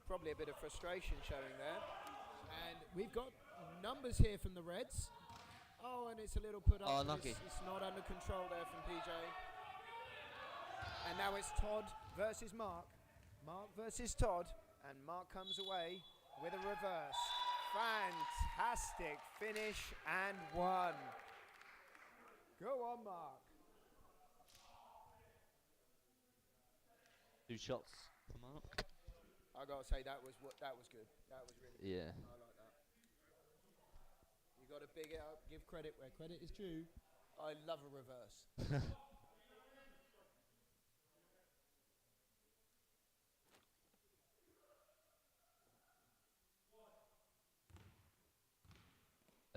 Probably a bit of frustration showing there. And we've got numbers here from the Reds. Oh, and it's a little put up. Oh, lucky. It's not under control there from PJ. And now it's Todd versus Mark. Mark versus Todd. And Mark comes away with a reverse. Fantastic finish and one. Go on, Mark. 2 shots for Mark. I gotta say that was good. That was really good. Yeah. I like that. You gotta big it up, give credit where credit is due. I love a reverse.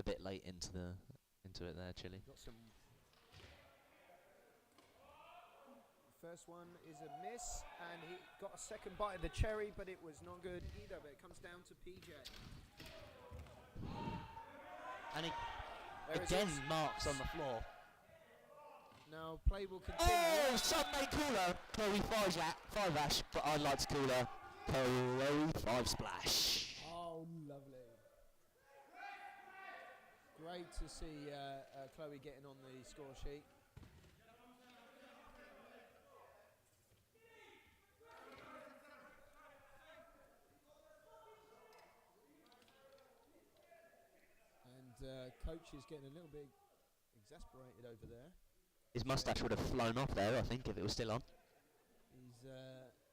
a bit late into it there, Chile. Got some. First one is a miss, and he got a second bite of the cherry, but it was not good either. But it comes down to PJ. And he There it again is. marks on the floor. Now play will continue. Oh, some may call her Chloe 5 Ash, but I'd like to call her Chloe 5 Splash. Oh, lovely. Great to see Chloe getting on the score sheet. And coach is getting a little bit exasperated over there. His moustache would have flown off there, I think, if it was still on.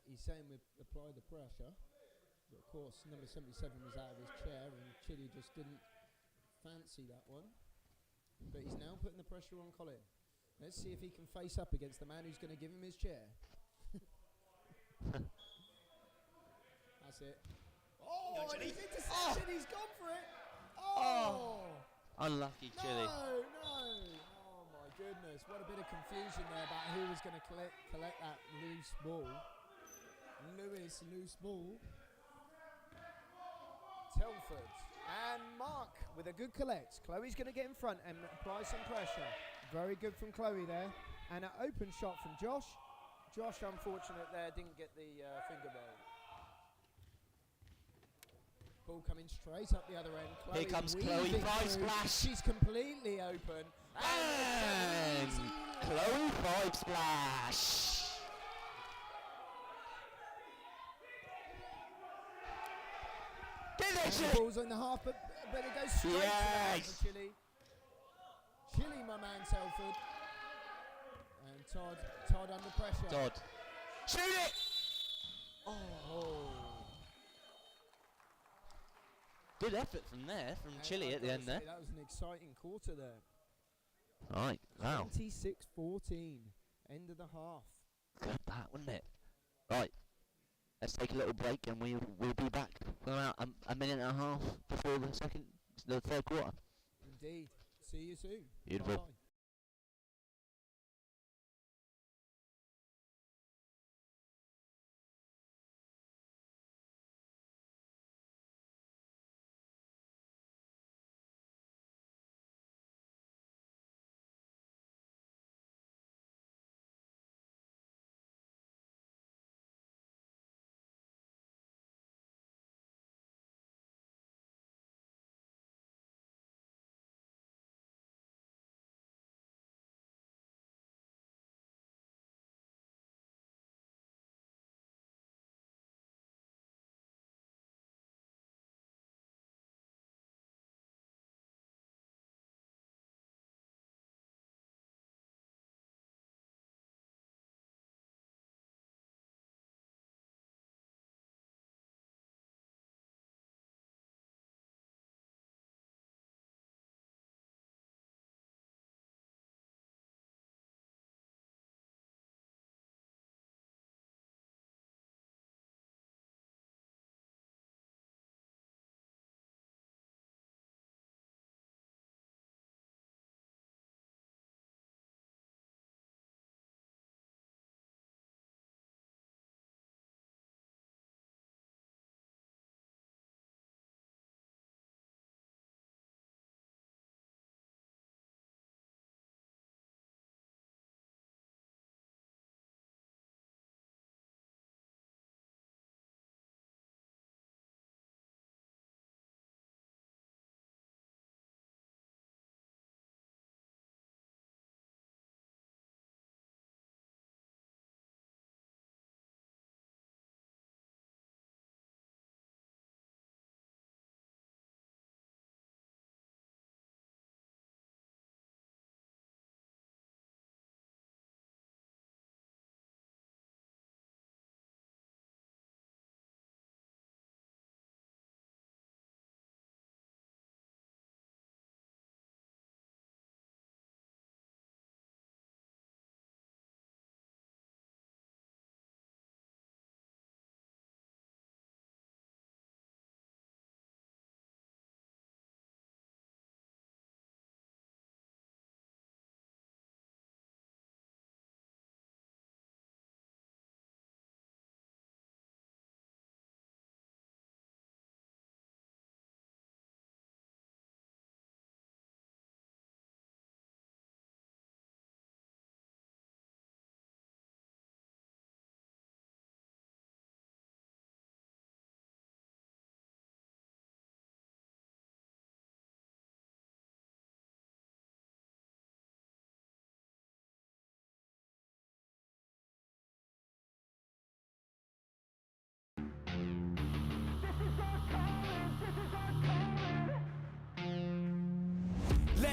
He's saying we apply the pressure. But of course, number 77 was out of his chair, and Chile just didn't fancy that one. But he's now putting the pressure on Colin. Let's see if he can face up against the man who's going to give him his chair. That's it. Oh, and he's intercepted. He's gone for it. Oh! Unlucky Chile. No, no. Oh, my goodness. What a bit of confusion there about who was going to collect that loose ball. Lewis, loose ball. Telford. And Mark with a good collect. Chloe's going to get in front and apply some pressure. Very good from Chloe there. And an open shot from Josh. Josh, unfortunate there, didn't get the finger roll. Ball coming straight up the other end. Chloe Here comes weaving Chloe 5 through. Splash. She's completely open. And Chloe 5 Splash. Get there, And the Chile. ball's in the half, but it goes straight to the half for Chile. Chile, my man, Telford. And Todd under pressure. Todd. Shoot it! Oh. Good effort from there, from And Chile I've at the got end to there. say, that was an exciting quarter there. Right, wow. 26-14. End of the half. Good that, wasn't it? Right, let's take a little break and we'll be back for about a minute and a half before the third quarter. Indeed. See you soon. Beautiful. Bye-bye.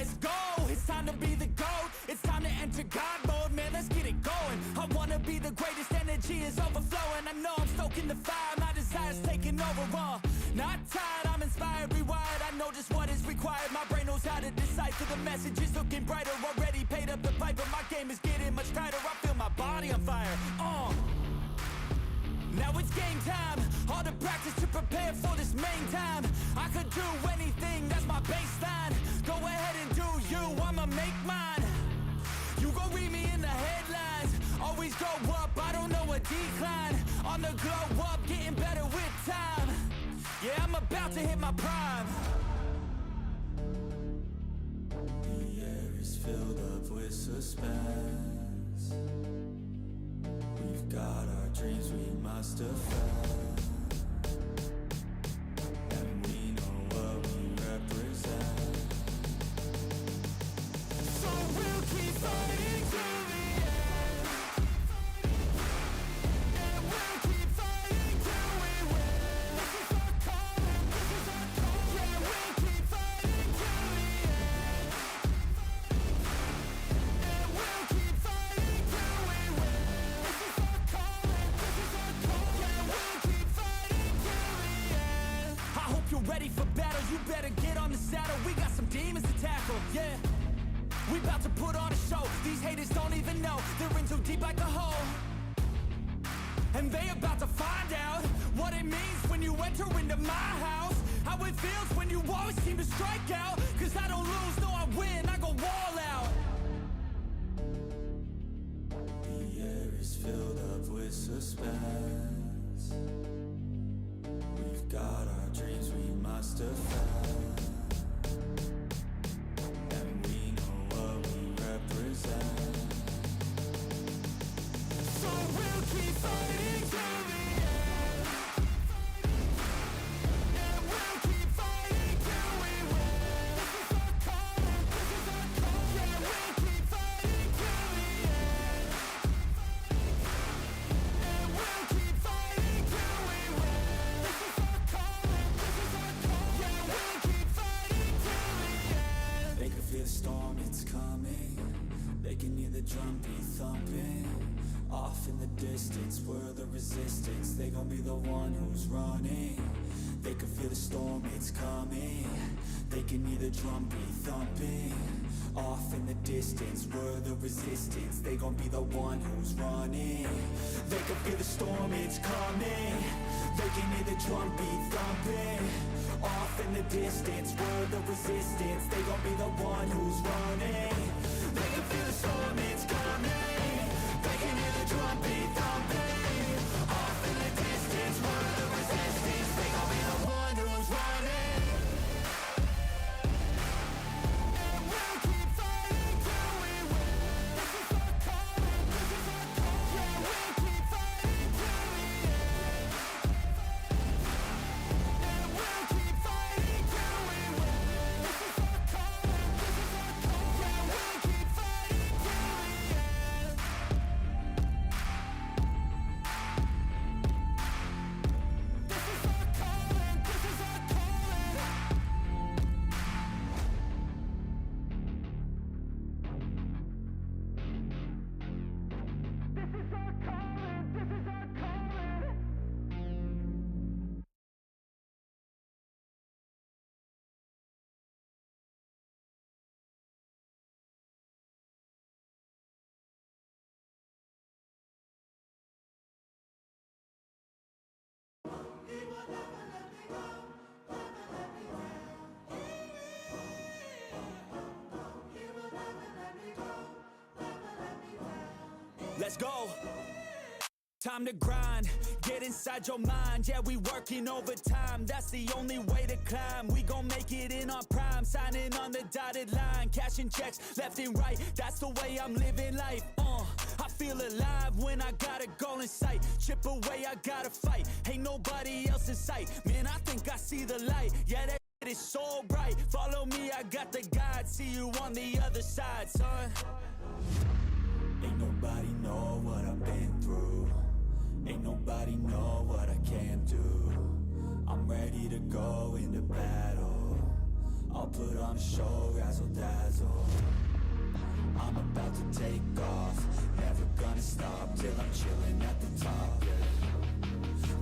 let's go. It's time to be the GOAT. It's time to enter God mode, man, let's get it going. I wanna be the greatest, energy is overflowing. I know I'm stoking the fire, my desire's taking over, not tired, I'm inspired, rewired. I know just what is required. My brain knows how to decipher the messages, looking brighter. Already paid up the piper, my game is getting much tighter. I feel my body on fire, Now it's game time, all the practice to prepare for this main time. I could do anything, that's my baseline. Go ahead and do you, I'ma make mine. You gon' read me in the headlines. Always go up, I don't know a decline. On the glow up, getting better with time. Yeah, I'm about to hit my prime. The air is filled up with suspense. We've got our dreams we must defend. And we know what we represent. So we'll keep fighting till the end. And we'll keep fighting till we win. This is our calling, this is our calling. Yeah, we'll keep fighting till the end. And we'll keep fighting till we win. This is our calling, this is our calling. Yeah, we'll keep fighting till the end. I hope you're ready for battle, you better get on the saddle. We got some demons to tackle, yeah. We about to put on a show. These haters don't even know they're in too deep like a hole. And they about to find out what it means when you enter into my house. How it feels when you always seem to strike out. Cause I don't lose, no I win, I go all out. The air is filled up with suspense. We've got our dreams we must defend. And we know what we represent. So we'll keep fighting till the end. And we'll keep fighting till we win. This is our calling, this is our calling. Yeah, we'll keep fighting till the end. And we'll keep fighting till we win. This is our calling, this is our calling. Yeah, we'll keep fighting till the end. They can feel the storm, it's coming. They can hear the drum beat thumping. Off in the distance, we're the resistance. They gon' be the one who's running. They can feel the storm, it's coming. They can hear the drum beat thumping. Off in the distance, we're the resistance. They gon' be the one who's running. They can feel the storm, it's coming. They can hear the drum beat thumping. Off in the distance, we're the resistance. They gon' be the one who's running. They can feel the storm, it's coming. They can hear the drum beat thumping. Off in the distance, we're the resistance. They gon' be the one who's running. And we'll keep fighting till we win. This is our calling, this is our calling. Yeah, we'll keep fighting till the end. And we'll keep fighting till we win. This is our calling, this is our calling. Yeah, we'll keep fighting till the end. This is our calling, this is our calling. This is our calling, this is our calling. Let's go. Time to grind, get inside your mind. Yeah, we working overtime, that's the only way to climb. We gon' make it in our prime, signing on the dotted line. Cashing checks left and right, that's the way I'm living life. I feel alive when I got a goal in sight. Chip away, I gotta fight, ain't nobody else in sight. Man, I think I see the light, yeah that shit is so bright. Follow me, I got the guide, see you on the other side, son. Ain't nobody know what I've been through. Ain't nobody know what I can do. I'm ready to go into battle. I'll put on a show, razzle dazzle. I'm about to take off, never gonna stop till I'm chilling at the top, yeah.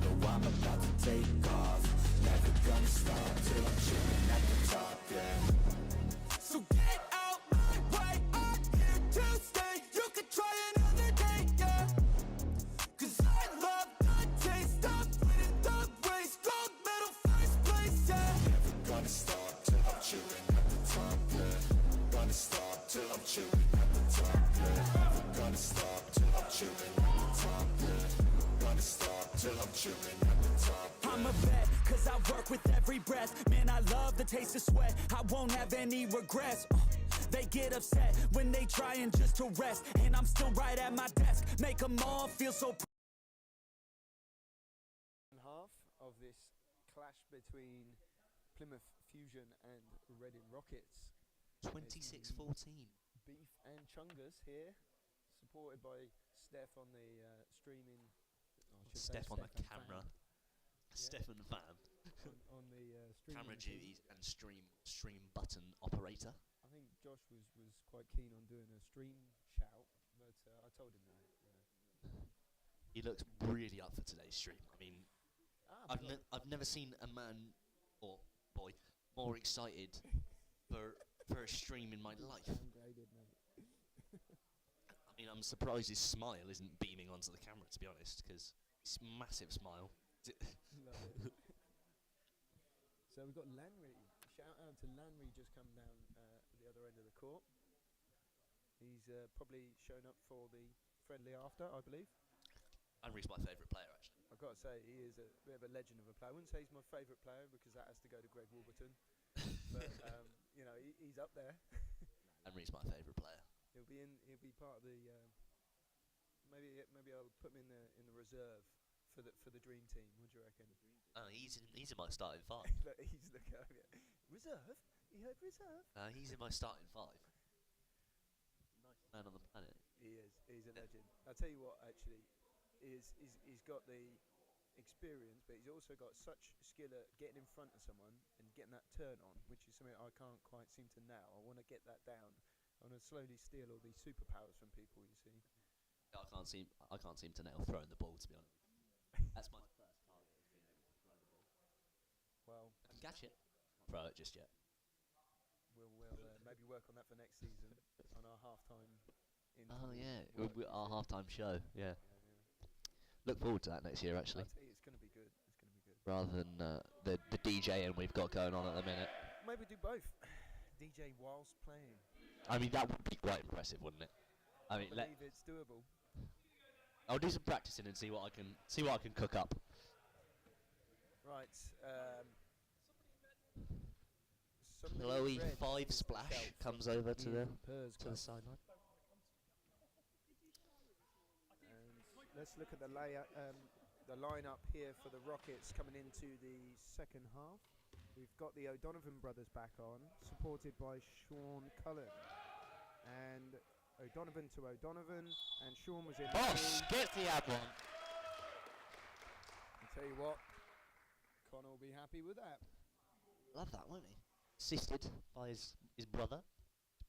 No, I'm about to take off, never gonna stop till I'm chilling at the top, yeah. So get out my way, I'm here to stay. You can try another day, yeah. 'Cause I love the taste of winning the race. Gold medal, first place, yeah. Never gonna stop till I'm chilling at the top, yeah. Gonna stop till I'm chilling at the top, yeah. Never gonna stop till I'm chilling at the top, yeah. Gonna stop till I'm chilling at the top, yeah. I'm a vet, 'cause I work with every breath. Man, I love the taste of sweat. I won't have any regrets. They get upset when they trying just to rest. And I'm still right at my desk. Make them all feel so Half of this clash between Plymouth Fusion and Reading Rockets. 26-14. Beef and Chungus here, supported by Steph on the streaming. I should say Steph on the Steph and camera. Fan. Steph and Van. on the streaming Camera team. duties and stream button operator. I think Josh was quite keen on doing a stream shout, but I told him no. He looks really up for today's stream. I mean, I've never seen a man or boy more excited for a stream in my life. Downgraded, mate. I mean, I'm surprised his smile isn't beaming onto the camera, to be honest, because it's a massive smile. Love it. So we've got Lanry. Shout out to Lanry, just come down the other end of the court. He's probably shown up for the friendly after, I believe. Henry's my favourite player, actually. I've got to say, he is a bit of a legend of a player. I wouldn't say he's my favourite player because that has to go to Greg Warburton. But you know, he's up there. Henry's my favourite player. He'll be part of the. Maybe I'll put him in the reserve for the dream team. What do you reckon? Oh, he's in my starting five. Look, he's the guy. Yeah. Reserve? You heard reserve? He's in my starting five. Nice man on the planet. He is. He's a legend. I'll tell you what, actually, he's got the experience, but he's also got such skill at getting in front of someone and getting that turn on, which is something I can't quite seem to nail. I want to get that down. I want to slowly steal all these superpowers from people, you see. I can't seem to nail throwing the ball, to be honest. That's my first target, is being able to throw the ball. Well, I can catch it. Throw it just yet. we'll maybe work on that for next season on our halftime. Oh yeah, our halftime show. Yeah. Look forward to that next year, actually. I'll tell you, it's going to be good. It's going to be good. Rather than the DJing we've got going on at the minute. Maybe do both. DJ whilst playing. I mean, that would be quite impressive, wouldn't it? I mean, I believe it's doable. I'll do some practicing and see what I can cook up. Right. Chloe 5 Splash comes over to the sideline. And let's look at the lineup here for the Rockets coming into the second half. We've got the O'Donovan brothers back on, supported by Sean Cullen. And O'Donovan to O'Donovan, and Sean was in. Boss, get the ad one. I'll tell you what, Connor will be happy with that. Love that, won't he? Assisted by his brother,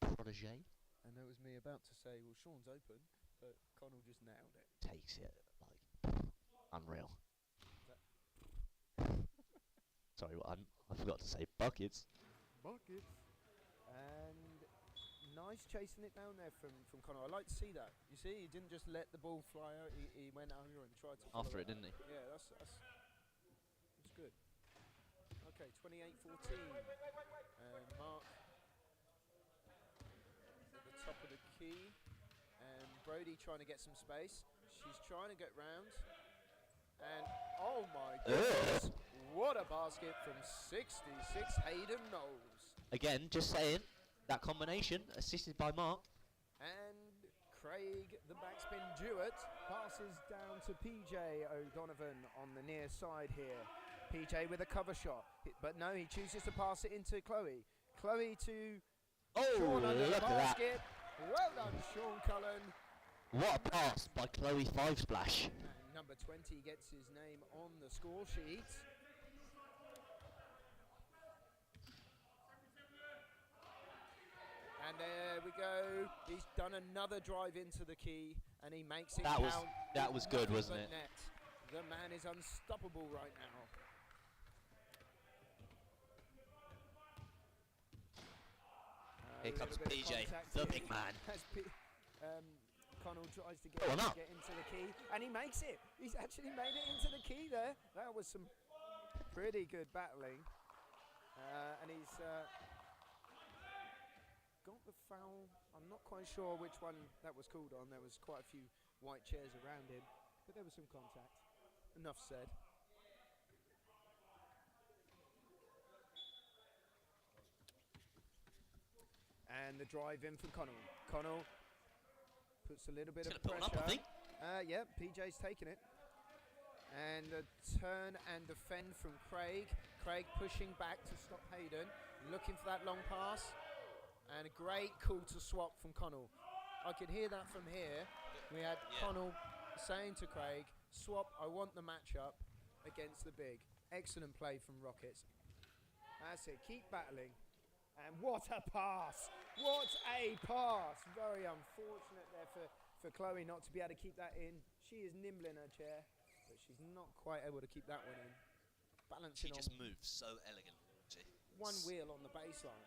protege. And that was me about to say, well, Sean's open, but Connor just nailed it. Takes it like unreal. Sorry, I forgot to say buckets. Buckets. And nice chasing it down there from Connor. I like to see that. You see, he didn't just let the ball fly out. He went over and tried to After follow it, didn't he? Yeah, that's good. Okay, 28-14. And Mark at the top of the key. And Brody trying to get some space. She's trying to get round. And oh my goodness, what a basket from 66, Hayden Knowles. Again, just saying, that combination assisted by Mark. And Craig, the backspin duet, passes down to PJ O'Donovan on the near side here. PJ with a cover shot, but no, he chooses to pass it into Chloe. Chloe to Sean under the basket. Well done, Sean Cullen. What a pass by Chloe 5 Splash. And number 20 gets his name on the score sheet. And there we go. He's done another drive into the key, and he makes it That was- count. that was good, Nothing wasn't but it? net. The man is unstoppable right now. Here A comes little bit of PJ, contact the here big man. as Connell tries to Go on up. get into the key, and he makes it. He's actually made it into the key there. That was some pretty good battling. And he's got the foul. I'm not quite sure which one that was called on. There was quite a few white chairs around him, but there was some contact. Enough said. And the drive in from Connell. Connell puts a little bit He's of gonna put pressure. one up, I think. Yeah, PJ's taking it. And a turn and defend from Craig. Craig pushing back to stop Hayden. Looking for that long pass. And a great call to swap from Connell. I could hear that from here. We had Connell saying to Craig, swap, I want the matchup against the big. Excellent play from Rockets. That's it, keep battling. And what a pass! What a pass! Very unfortunate there for Chloe not to be able to keep that in. She is nimble in her chair, but she's not quite able to keep that one in. Balancing She on just moves so elegant. one wheel on the baseline.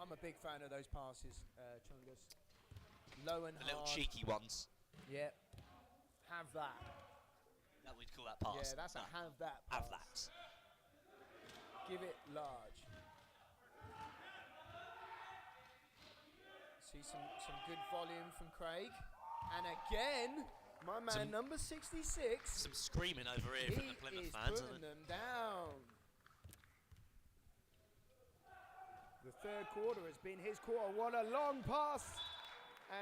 I'm a big fan of those passes, Chungus. Low and The hard. little cheeky ones. Yeah. Have that. That we'd call that pass. Yeah, that's a have that pass. Have that. Give it large. See some good volume from Craig. And again, my man, Some- number 66. Some screaming over here from the He Plymouth is fans, putting isn't it? them down. The third quarter has been his quarter. What a long pass.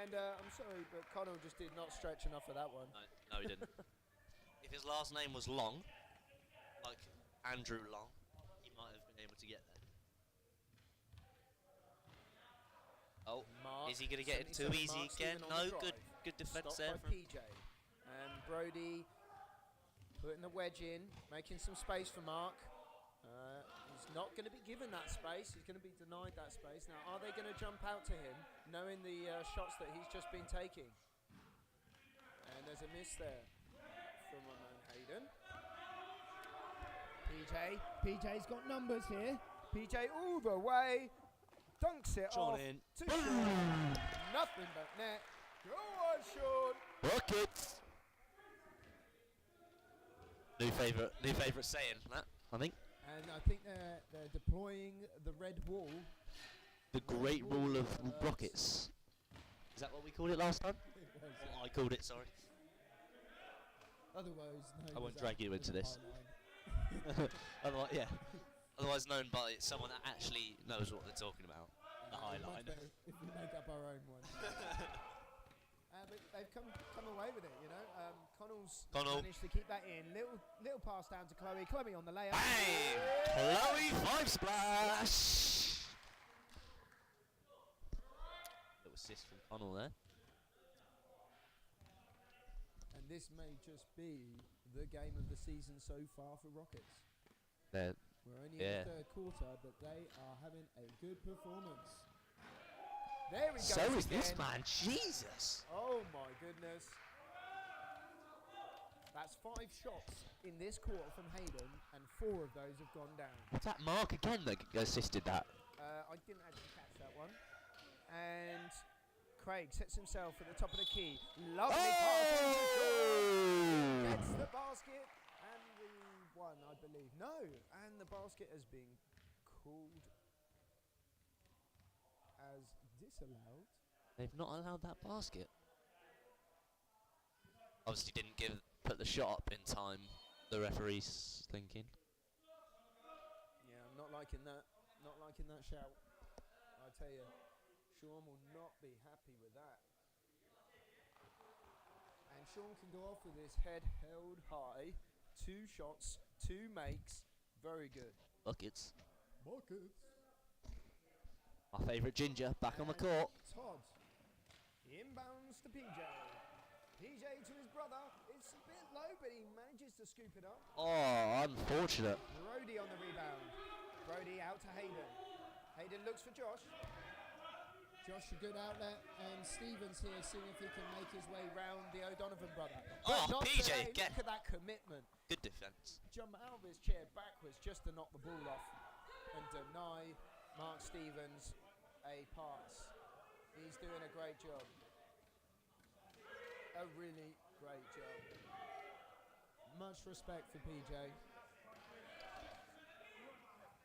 And I'm sorry, but Connell just did not stretch enough for that one. No, he didn't. If his last name was Long, like Andrew Long, he might have been able to get there. Oh, Mark, is he going to get it too 77 easy Mark again? Stephen on the No, drive. good defence Stopped there. by From PJ. And Brody putting the wedge in, making some space for Mark. He's not going to be given that space. He's going to be denied that space. Now, are they going to jump out to him, knowing the shots that he's just been taking? And there's a miss there from my man Hayden. PJ's got numbers here. PJ all the way, dunks it Sean off in. to Sean. Nothing but net. Go on, Sean. Rockets. New favourite saying, that I think. And I think they're deploying the red wall. The great rule of rockets. Is that what we called it last time? Well, I called it. Sorry. Otherwise, known I won't as drag you as into a this. highline. Otherwise, yeah. Otherwise known by someone that actually knows what they're talking about. The Much highline. better if we make up our own one. But they've come away with it, you know. Connell managed to keep that in. Little pass down to Chloe. Chloe on the layup. Bang! Chloe 5 splash! Little assist from Connell there. And this may just be the game of the season so far for Rockets. There. We're only Yeah. in the third quarter, but they are having a good performance. There he goes So is this again. man. Jesus! Oh my goodness. That's 5 shots in this quarter from Hayden, and 4 of those have gone down. What's that Mark again that assisted that? I didn't actually catch that one. And Craig sets himself at the top of the key. Lovely pass into Sean. Gets the basket and the one, I believe. No, and the basket has been called as disallowed. They've not allowed that basket. Obviously didn't put the shot up in time, the referee's thinking. Yeah, I'm not liking that. Not liking that shout. I tell you, Sean will not be happy with that. And Sean can go off with his head held high. 2 shots, 2 makes. Very good. Buckets. Buckets. My favourite ginger, back on the court. Todd. Inbounds to PJ. PJ to his brother. It's a bit low, but he manages to scoop it up. Oh, unfortunate. Brody on the rebound. Brody out to Hayden. Hayden looks for Josh. Josh, a good outlet, and Stevens here seeing if he can make his way round the O'Donovan brother. Oh, But not PJ today. again. Look at that commitment. Good defence. Jump out of his chair backwards just to knock the ball off and deny Mark Stevens a pass. He's doing a great job. A really great job. Much respect for PJ.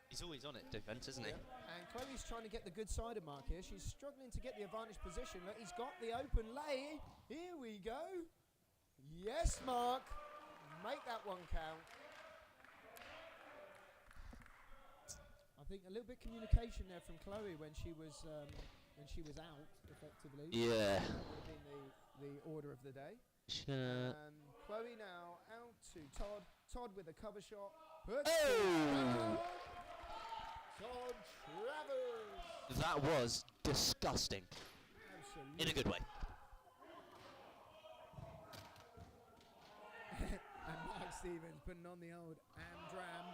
He's always on it, defence, isn't he? And Chloe's trying to get the good side of Mark here. She's struggling to get the advantage position. Look, he's got the open lay. Here we go. Yes, Mark. Make that one count. I think a little bit communication there from Chloe when she was out, effectively. Yeah. That would have been the order of the day. Sure. Chloe now out to Todd. Todd with a cover shot. Puts Oh! it down. Todd Travers. That was disgusting. Absolutely. In a good way. And Mark Stevens putting on the old Amdram.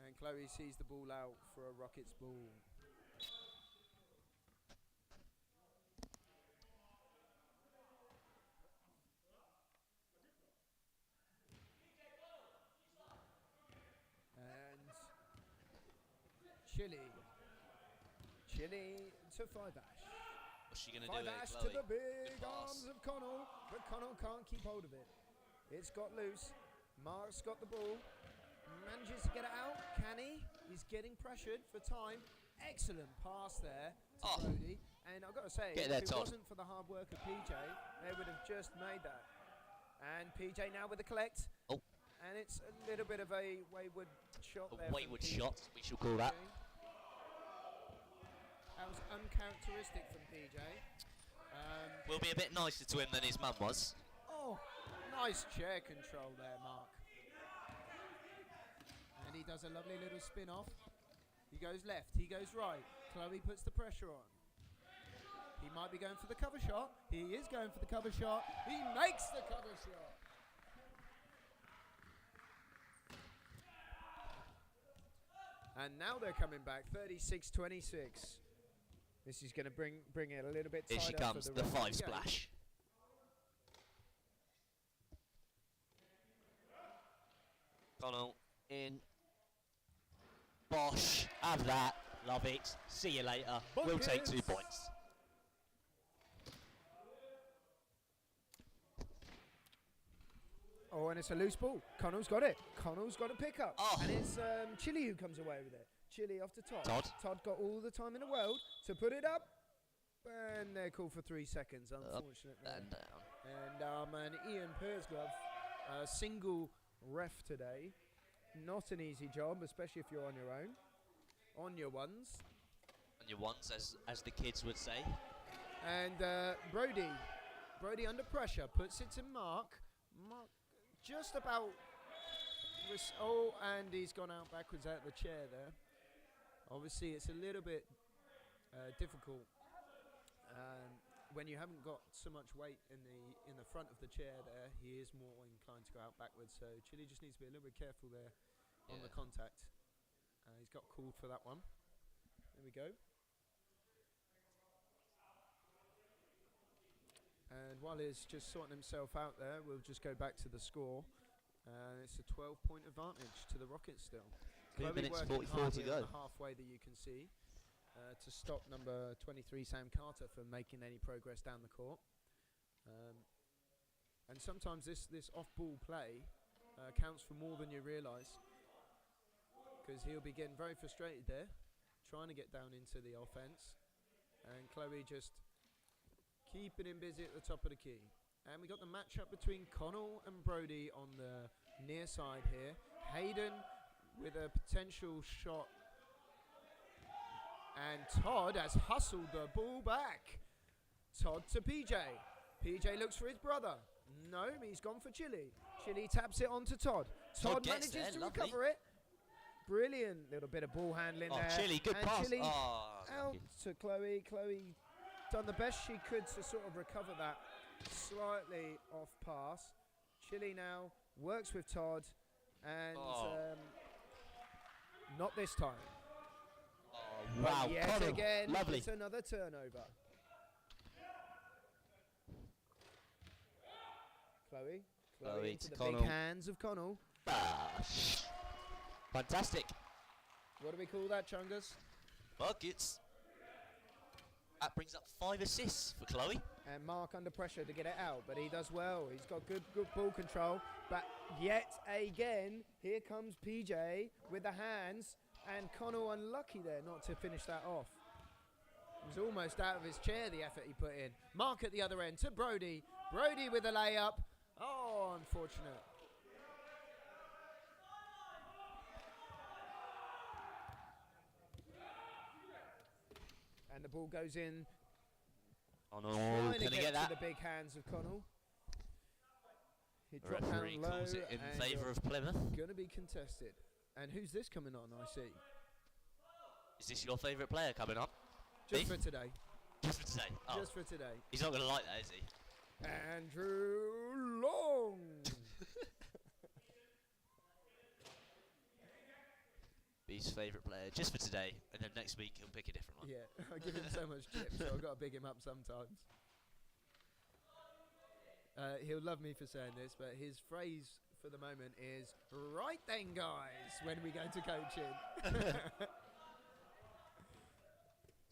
And Chloe sees the ball out for a Rockets ball. Chile to Five-Ash. What's she going to do here, Five-Ash to Chloe? the big Good pass. arms of Connell, but Connell can't keep hold of it. It's got loose. Mark's got the ball. Manages to get it out. Can he? He's getting pressured for time. Excellent pass there to Brody. And I've got to say, Get there, if it Todd. wasn't for the hard work of PJ, they would have just made that. And PJ now with the collect. Oh. And it's a little bit of a wayward shot there. A wayward shot, we shall call that. That was uncharacteristic from PJ. Will be a bit nicer to him than his mum was. Oh, nice chair control there, Mark. And he does a lovely little spin off. He goes left, he goes right. Chloe puts the pressure on. He might be going for the cover shot. He is going for the cover shot. He makes the cover shot. And now they're coming back, 36-26. This is going to bring it a little bit tighter. Here she comes, for the rest of five game. splash. Connell in. Bosh, have that. Love it. See you later. We'll take 2 points. Oh, and it's a loose ball. Connell's got it. Connell's got a pick up. Oh. And it's Chile who comes away with it. Chile off to Todd. Todd. Got all the time in the world to put it up. And they're called for 3 seconds, unfortunately. Up and down. And Ian Pursglove, single ref today. Not an easy job, especially if you're on your own. On your ones. On your ones, as the kids would say. And Brody under pressure, puts it to Mark. Mark just about... Oh, and he's gone out backwards out of the chair there. Obviously, it's a little bit difficult when you haven't got so much weight in the front of the chair there. He is more inclined to go out backwards, so Chile just needs to be a little bit careful there on the contact. He's got called for that one. There we go. And while he's just sorting himself out there, we'll just go back to the score. It's a 12-point advantage to the Rockets still. 2 minutes working 44 hard to here on go. the halfway that you can see to stop number 23 Sam Carter from making any progress down the court. And sometimes this off-ball play counts for more than you realise, because he'll be getting very frustrated there, trying to get down into the offence, and Chloe just keeping him busy at the top of the key. And we got the matchup between Connell and Brody on the near side here. Hayden with a potential shot. And Todd has hustled the ball back. Todd to PJ. PJ looks for his brother. No, he's gone for Chile. Chile taps it on to Todd. Todd gets manages to there, lovely. recover it. Brilliant little bit of ball handling there. Chile, good and pass. Chile Oh, out to Chloe. Chloe done the best she could to sort of recover that slightly off pass. Chile now works with Todd, and Not this time. Oh, But wow. yet Connell, again, lovely. it's another turnover. Chloe Chloe into to the Connell. big hands of Connell. Ah, fantastic. What do we call that, Chungus? Buckets. That brings up 5 assists for Chloe. And Mark under pressure to get it out, but he does well. He's got good ball control. But yet again, here comes PJ with the hands, and Connell unlucky there not to finish that off. He was almost out of his chair, the effort he put in. Mark at the other end to Brody. Brody with a layup. Oh, unfortunate. And the ball goes in. Oh no, Trying to can he get get to that? the big hands of Connell. He The dropped referee down low calls it in and favour of Plymouth. going to be contested. And who's this coming on, I see? Is this your favourite player coming up? Just Beef? for today. Just for today. Oh, Just for today. he's not going to like that, is he? Andrew Long. Beef's favourite player, just for today, and then next week he'll pick a different one. Yeah, I give him so much chip, so I've got to big him up sometimes. He'll love me for saying this, but his phrase for the moment is, right then, guys, when we go to coaching.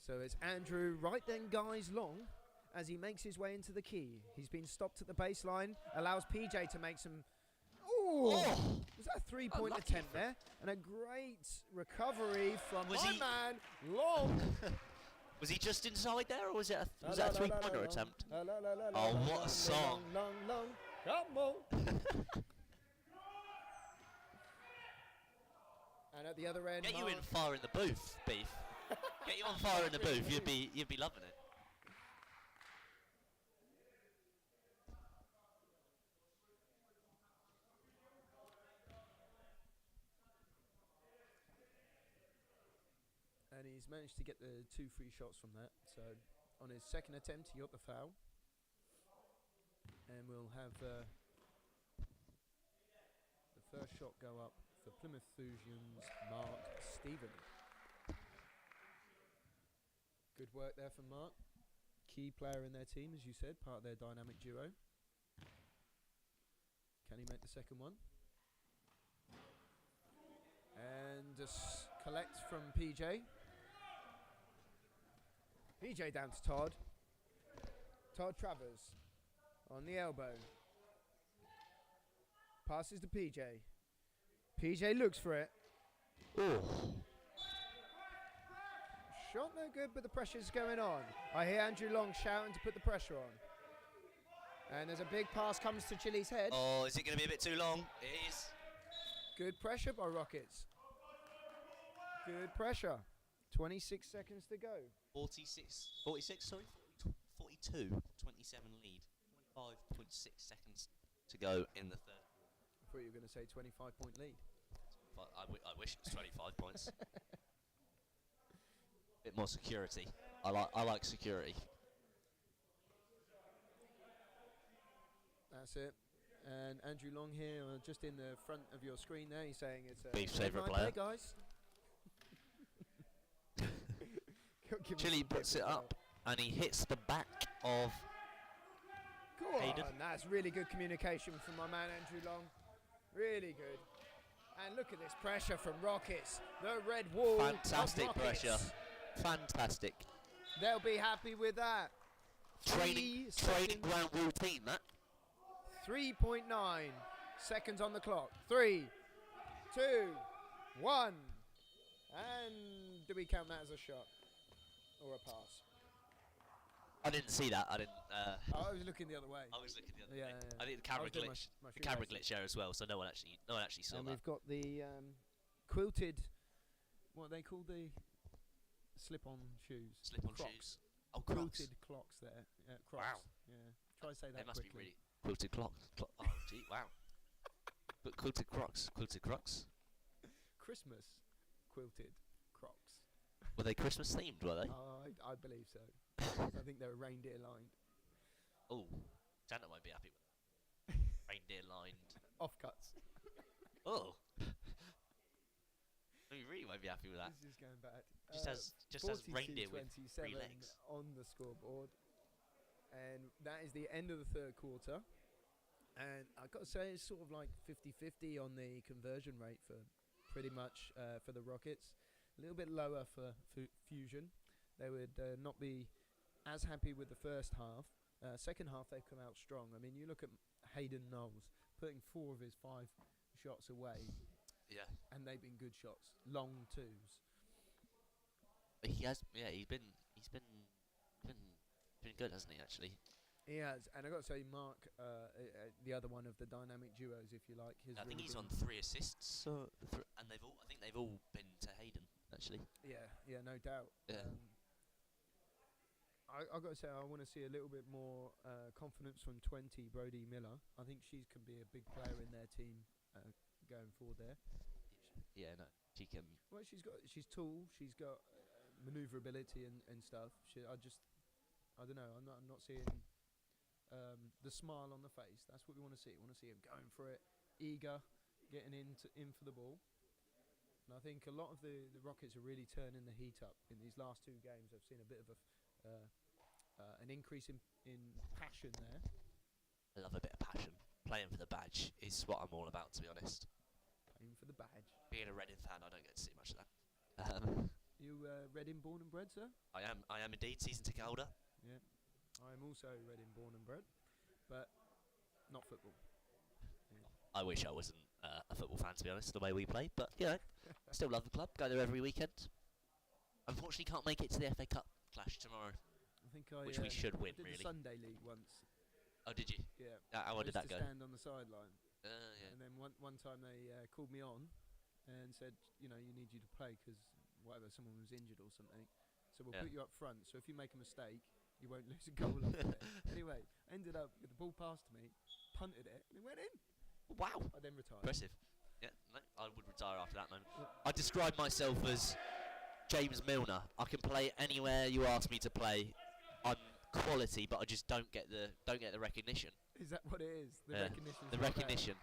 So it's Andrew, right then, guys, Long, as he makes his way into the key. He's been stopped at the baseline, allows PJ to make some... Ooh! Oh! Was that a three-point Unlucky attempt for- there? And a great recovery from Was my he- man, Long. Was he just inside there, or was it was that a three-pointer attempt? Oh, Oh, what a song. Long, come on. And at the other end, Get you in Mark- fire in the booth, Beef. Get you on fire in the booth. You'd be loving it. And he's managed to get the 2 free shots from that. So on his second attempt, he got the foul. And we'll have the first shot go up for Plymouth Fusion's Mark Stephen. Good work there from Mark. Key player in their team, as you said, part of their dynamic duo. Can he make the second one? And just collect from PJ. PJ down to Todd. Todd Travers on the elbow. Passes to PJ. PJ looks for it. Oh. Shot no good, but the pressure's going on. I hear Andrew Long shouting to put the pressure on. And there's a big pass comes to Chili's head. Oh, is it going to be a bit too long? It is. Good pressure by Rockets. Good pressure. 26 seconds to go. 46, sorry? 42, 27 lead. 25.6 seconds to go in the third. I thought you were going to say 25-point lead. But I wish it was 25 points. Bit more security. I like security. That's it. And Andrew Long here, just in the front of your screen there, he's saying it's a Beef's red favourite line player. play, guys. Give us Chili some puts tips it as well. up and he hits the back of Go Hayden. on, that's really good communication from my man Andrew Long. Really good. And look at this pressure from Rockets. The red wall. fantastic of Rockets. pressure. Fantastic. They'll be happy with that. Training seconds. ground routine, that. 3.9 seconds on the clock. 3, 2, 1. And do we count that as a shot or a pass? I didn't see that. I didn't. I was looking the other way. I was looking the other Yeah, way. yeah. I think the I camera was doing glitch. my The camera shoelaces. glitch there as well, so no one actually saw And that. we've got the quilted, what they call the slip-on shoes. Slip-on Crocs. shoes. Oh, Crocs. Quilted clocks there. Crocs. Wow. Yeah. Try to say that They must be quickly. really quilted clocks. Oh, gee, wow. But quilted Crocs. Quilted Crocs. Christmas quilted Crocs. Were they Christmas themed? Were they? I believe so. I think they were reindeer lined. Oh, Janet won't be happy with that. Reindeer lined. Offcuts. Oh. You really won't won't be happy with that. This is going bad. Just has reindeer with 3 42-27 legs. on the scoreboard. And that is the end of the third quarter. And I've got to say, it's sort of like 50-50 on the conversion rate for pretty much for the Rockets. A little bit lower for Fusion. They would not be as happy with the first half. Second half, they've come out strong. I mean, you look at Hayden Knowles putting 4 of his 5 shots away. Yeah. And they've been good shots, long twos. He has. Yeah, he's been good, hasn't he? Actually. He has, and I got to say, Mark, the other one of the dynamic duos, if you like, I think he's on 3 assists, and I think they've all been to Hayden actually. Yeah, no doubt. Yeah. I got to say, I want to see a little bit more confidence from 20 Brody Miller. I think she can be a big player in their team going forward there. Yeah, no, she can. Well, she's tall. She's got maneuverability and stuff. I don't know. I'm not seeing the smile on the face. That's what we want to see. We want to see him going for it, eager, getting in for the ball. And I think a lot of the Rockets are really turning the heat up in these last 2 games. I've seen a bit of an increase in passion there. I love a bit of passion. Playing for the badge is what I'm all about, to be honest. Playing for the badge. Being a Reading fan, I don't get to see much of that. You Reading born and bred, sir? I am indeed, season ticket holder. Yeah. I am also Reading born and bred, but not football. I wish I wasn't a football fan, to be honest, the way we play. But, you know, I still love the club. Go there every weekend. Unfortunately, can't make it to the FA Cup clash tomorrow. I think which we should win, did really. the Sunday League once. Oh, did you? Yeah. How did that go? Stand on the sideline. Yeah. And then one time they called me on and said, you need you to play because someone was injured or something. So we'll put you up front. So if you make a mistake, you won't lose a goal up there. Anyway, ended up with the ball passed to me, punted it, and it went in. Wow. I then retired. Impressive. Yeah, no, I would retire after that moment. I describe myself as James Milner. I can play anywhere you ask me to play. I'm quality, but I just don't get the recognition. Is that what it is? The recognition. The recognition.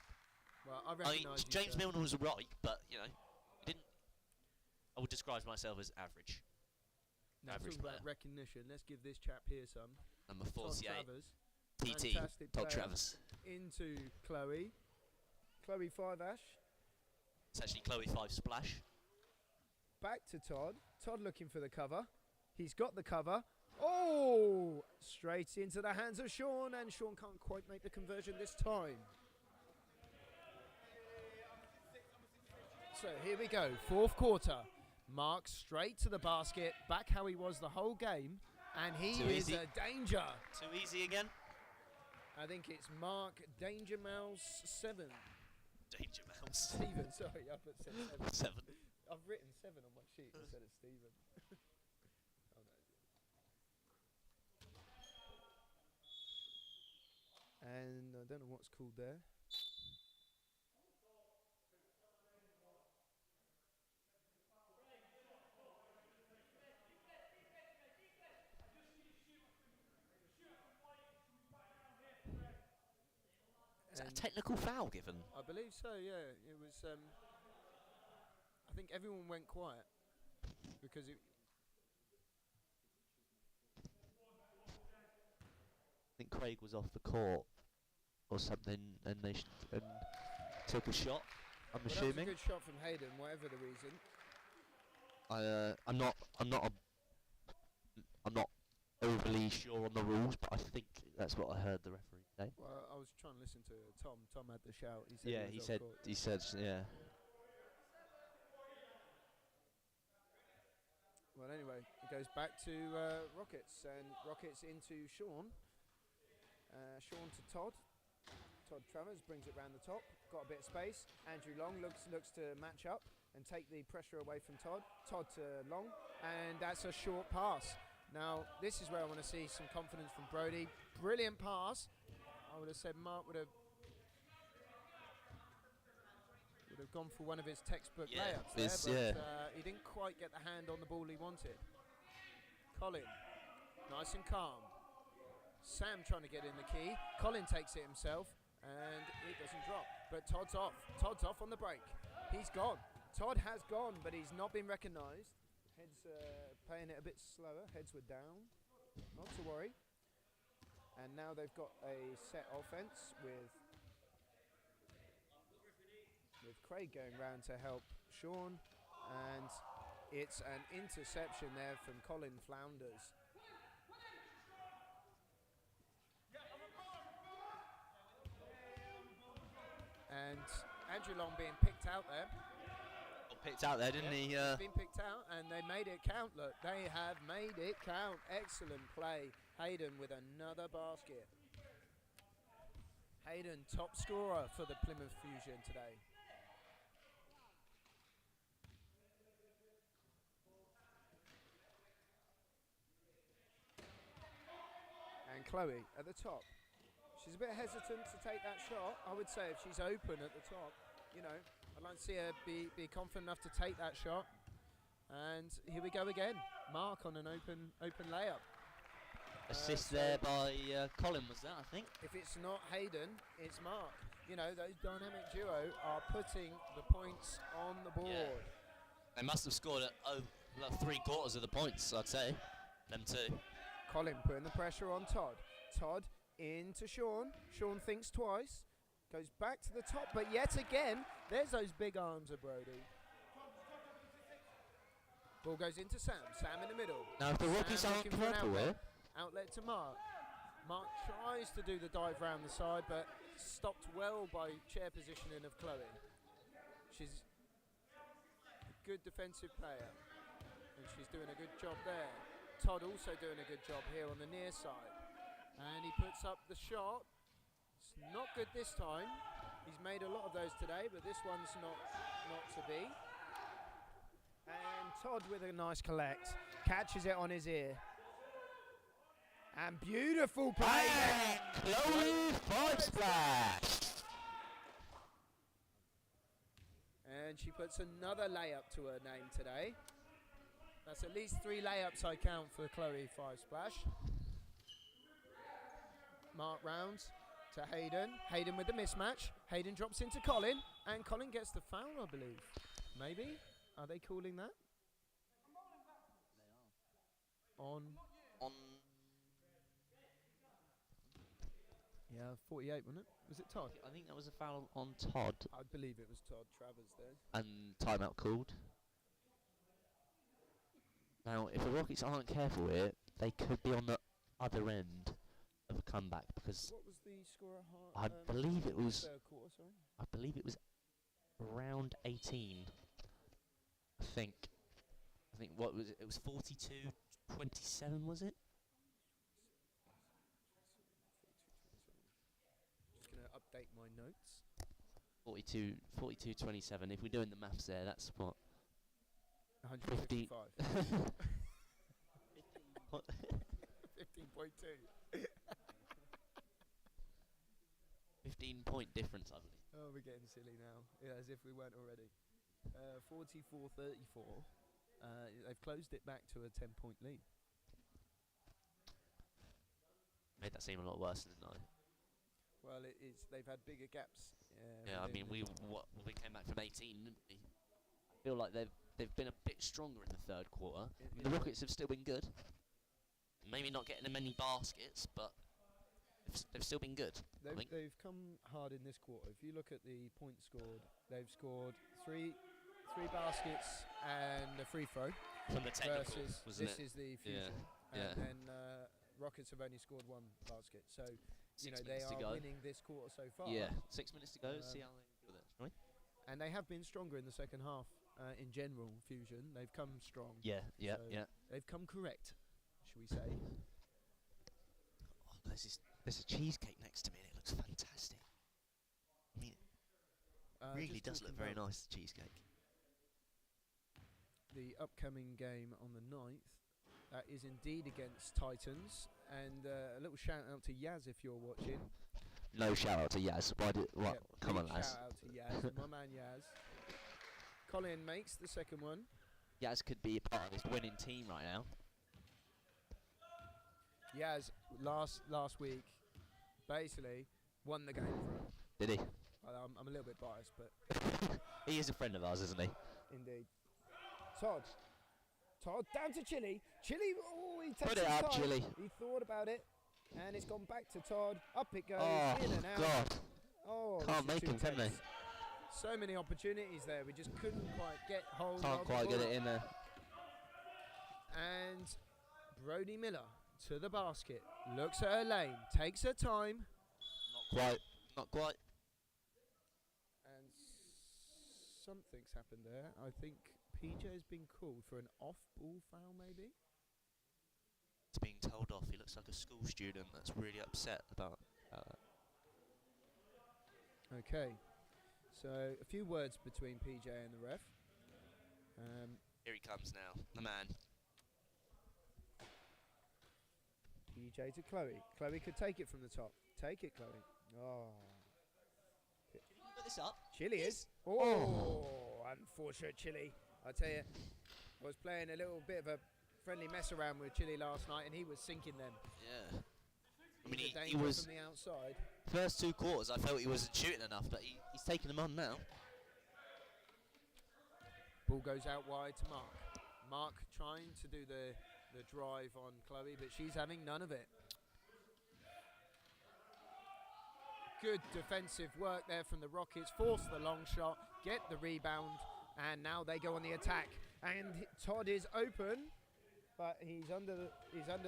Well, I recognise James Milner was right, but I would describe myself as average. Now Average talking player. about recognition, let's give this chap here some. Number 48. TT. Fantastic Todd player. Travers. Into Chloe. Chloe 5-ash. It's actually Chloe 5 Splash. Back to Todd. Todd looking for the cover. He's got the cover. Oh! Straight into the hands of Sean, and Sean can't quite make the conversion this time. So here we go, 4th quarter. Mark straight to the basket, back how he was the whole game, and he is a danger. Too easy again? I think it's Mark Danger Mouse 7. Danger Mouse. Stephen, sorry, I put 7. 7. I've written 7 on my sheet instead of Stephen. And I don't know what's called there. Is that a technical foul given? I believe so, yeah. It was, I think everyone went quiet because it... I think Craig was off the court or something, and they took a shot. I'm assuming. That was a good shot from Hayden, whatever the reason. I'm not overly sure on the rules, but I think that's what I heard the referee say. Well, I was trying to listen to Tom. Tom had the shout. He said Yeah, he said, yeah. Well, anyway, it goes back to Rockets, and Rockets into Sean. Sean to Todd. Todd Travers brings it round the top. Got a bit of space. Andrew Long looks to match up and take the pressure away from Todd. Todd to Long, and that's a short pass. Now, this is where I want to see some confidence from Brody. Brilliant pass. I would have said Mark would have gone for one of his textbook layups there, but he didn't quite get the hand on the ball he wanted. Colin, nice and calm. Sam trying to get in the key. Colin takes it himself, and it doesn't drop. But Todd's off. Todd's off on the break. He's gone. Todd has gone, but he's not been recognised. Heads playing it a bit slower. Heads were down. Not to worry. And now they've got a set offence with Craig going round to help Sean, and it's an interception there from Colin Flounders. And Andrew Long being picked out there. Picked out there, didn't he? He's been picked out, and they made it count. Look, they have made it count. Excellent play. Hayden with another basket. Hayden, top scorer for the Plymouth Fusion today. And Chloe at the top. She's a bit hesitant to take that shot. I would say if she's open at the top, you know, I'd like to see her be confident enough to take that shot. And here we go again. Mark on an open layup. Assist so there by Colin, was that, I think? If it's not Hayden, it's Mark. You know, those dynamic duo are putting the points on the board. Yeah. They must have scored at 3/4 of the points, I'd say. Them two. Colin putting the pressure on Todd. Todd into Sean. Sean thinks twice. Goes back to the top, but yet again, there's those big arms of Brody. Ball goes into Sam. Sam in the middle. Now, if the Rockies Sam aren't looking for an careful outlet. here, Outlet to Mark. Mark tries to do the dive round the side, but stopped well by chair positioning of Chloe. She's a good defensive player, and she's doing a good job there. Todd also doing a good job here on the near side. And he puts up the shot. It's not good this time. He's made a lot of those today, but this one's not to be. And Todd with a nice collect. Catches it on his ear. And beautiful play there. Chloe 5 splash. And she puts another layup to her name today. That's at least 3 layups I count for Chloe 5 splash. Mark rounds to Hayden. Hayden with the mismatch. Hayden drops into Colin, and Colin gets the foul, I believe. Maybe? Are they calling that? On. Yeah, 48, wasn't it? Was it Todd? I think that was a foul on Todd. I believe it was Todd Travers there. And timeout called. Now, if the Rockets aren't careful here, they could be on the other end of a comeback, because What was the score at I believe it was third quarter, sorry? I believe it was round 18. I think what was it? It was 42-27, was it? Just going to update my notes. 42-27. If we're doing the maths there, that's what 155. what? 15.2. 15-point difference, I believe. Oh, we're getting silly now. Yeah, as if we weren't already. 44-34. They've closed it back to a 10-point lead. Made that seem a lot worse, didn't I? Well, they've had bigger gaps. Yeah, I mean, we came back from 18, didn't we? I feel like they've been a bit stronger in the third quarter. The Rockets have still been good. Maybe not getting them many baskets, but they've still been good. They've come hard in this quarter. If you look at the points scored, they've scored three baskets and a free throw. From the technical, versus wasn't this it? is the Yeah, Fusion. yeah. And Rockets have only scored 1 basket. So, you know, 6 they minutes to are go. winning this quarter so far. Yeah, 6 minutes to go. See how they do with it, shall we? And they have been stronger in the second half in general, Fusion. They've come strong. Yeah. So they've come correct, shall we say. Oh, there's a cheesecake next to me and it looks fantastic. I mean, it really just does look talking very about nice, the cheesecake. The upcoming game on the 9th, that is indeed against Titans. And a little shout out to Yaz if you're watching. No shout out to Yaz. What? Yeah, Come on, big lads. Shout out to Yaz, my man Yaz. Colin makes the second one. Yaz could be a part of this winning team right now. Yaz last week basically won the game for him. Did he? I'm a little bit biased, but He is a friend of ours, isn't he? Indeed. Todd. Todd down to Chili. Chili, oh, he takes Put it his up, time. Chili. He thought about it, and it's gone back to Todd. Up it goes, Oh, in and out. God. Oh, this Can't is make too them, can they? tense. So many opportunities there. We just couldn't quite get hold Can't of quite the get ball. it in there. And Brodie Miller to the basket. Looks at her lane. Takes her time. Not quite. Not quite. And something's happened there. I think PJ has been called for an off-ball foul, maybe? He's being told off. He looks like a school student that's really upset about that. Okay. So, a few words between PJ and the ref. Here he comes now, the man. PJ to Chloe. Chloe could take it from the top. Take it, Chloe. Oh. Put this up. Chili is. Oh, unfortunate Chili. I tell you, I was playing a little bit of a friendly mess around with Chili last night, and he was sinking them. Yeah. I mean, He's a he danger was. from the outside. First 2 quarters, I felt he wasn't shooting enough, but he's taking them on now. Ball goes out wide to Mark. Mark trying to do the drive on Chloe, but she's having none of it. Good defensive work there from the Rockets. Force the long shot, get the rebound, and now they go on the attack. And Todd is open, but he's under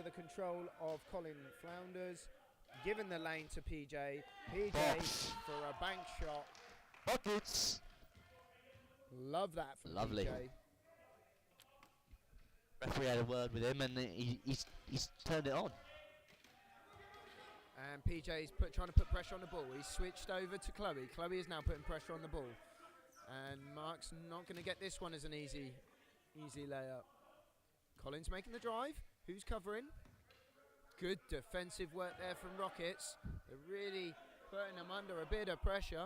the control of Colin Flounders. Giving the lane to PJ. PJ Box. for a bank shot. Buckets. Love that from Lovely. PJ. Referee had a word with him, and he's turned it on. And PJ's trying to put pressure on the ball. He's switched over to Chloe. Chloe is now putting pressure on the ball. And Mark's not going to get this one as an easy layup. Colin's making the drive. Who's covering? Good defensive work there from Rockets. They're really putting them under a bit of pressure.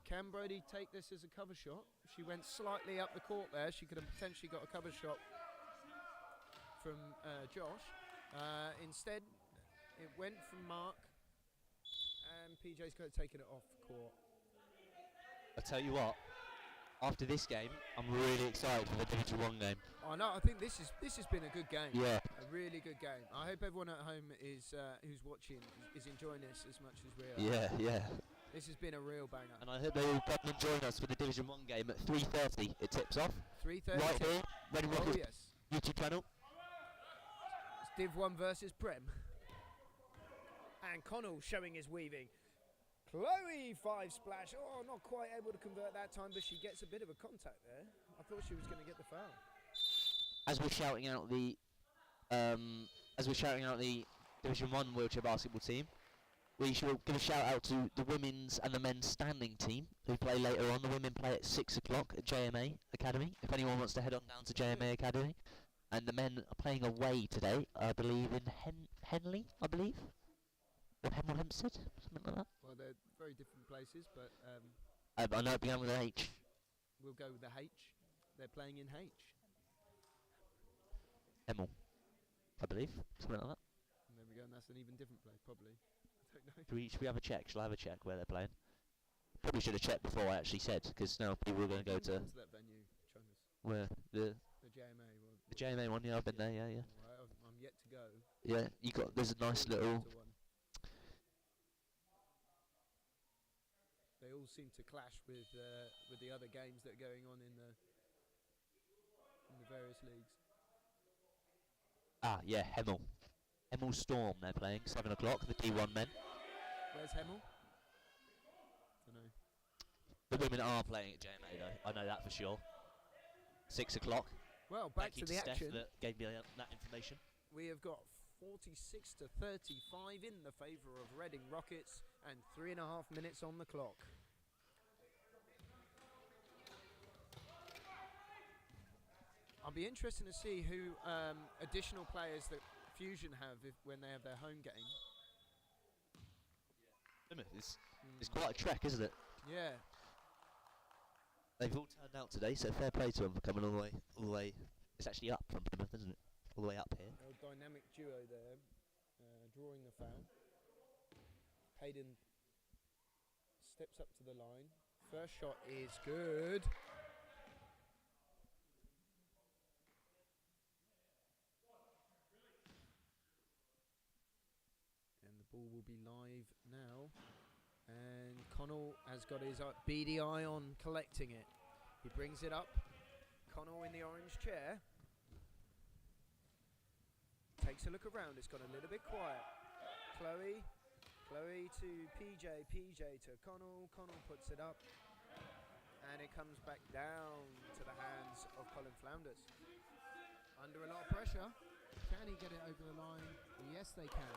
Can Brodie take this as a cover shot? She went slightly up the court there. She could have potentially got a cover shot from Josh. Instead, it went from Mark, and PJ's kind of taken it off court. I tell you what, after this game, I'm really excited for the Division 1 game. I know. I think this has been a good game. Yeah. A really good game. I hope everyone at home is who's watching is enjoying this as much as we are. Yeah, yeah. This has been a real banger. And I hope they all come and join us for the Division 1 game at 3:30. It tips off. 3:30. Right here, Reading Oh Rockets yes. YouTube channel. It's Div 1 versus Prem. And Connell showing his weaving. Chloe 5 splash. Oh, not quite able to convert that time, but she gets a bit of a contact there. I thought she was going to get the foul. As we're shouting out the Division 1 wheelchair basketball team, we should give a shout out to the women's and the men's standing team who play later on. The women play at 6 o'clock at JMA Academy, if anyone wants to head on down to JMA Academy. And the men are playing away today, I believe, in Henley, I believe. Or Hemel Hempstead, something like that. Well, they're very different places, but I know it began with an H. we'll go with the H. They're playing in H. Hemel, I believe, something like that. And there we go, and that's an even different place, probably. I don't know. Should we have a check? Shall I have a check where they're playing? Probably should have checked before I actually said, because now people are going to go to When's that venue, Chungus? where the JMA. JMA one. Yeah, I've been there. Yeah, yeah. Right, I'm yet to go. Yeah, you got. There's a nice Forward little. to one. They all seem to clash with the other games that are going on in the various leagues. Ah, yeah, Hemel. Hemel Storm. They're playing 7 o'clock. The D1 men. Where's Hemel? Dunno. The women are playing at JMA though. I know that for sure. 6 o'clock. Well, back Thank you to the Steph action. that gave me that information. We have got 46 to 35 in the favour of Reading Rockets and 3.5 minutes on the clock. I'll be interested to see who additional players that Fusion have when they have their home game. Plymouth is it's quite a trek, isn't it? Yeah. They've all turned out today, so fair play to them for coming all the way. It's actually up from Plymouth, isn't it? All the way up here. A dynamic duo there, drawing the foul. Hayden steps up to the line. First shot is good. ball will be live now. And Connell has got his beady eye on collecting it. He brings it up. Connell in the orange chair. Takes a look around. It's got a little bit quiet. Chloe to PJ to Connell. Connell puts it up. And it comes back down to the hands of Colin Flounders. Under a lot of pressure. Can he get it over the line? Yes, they can.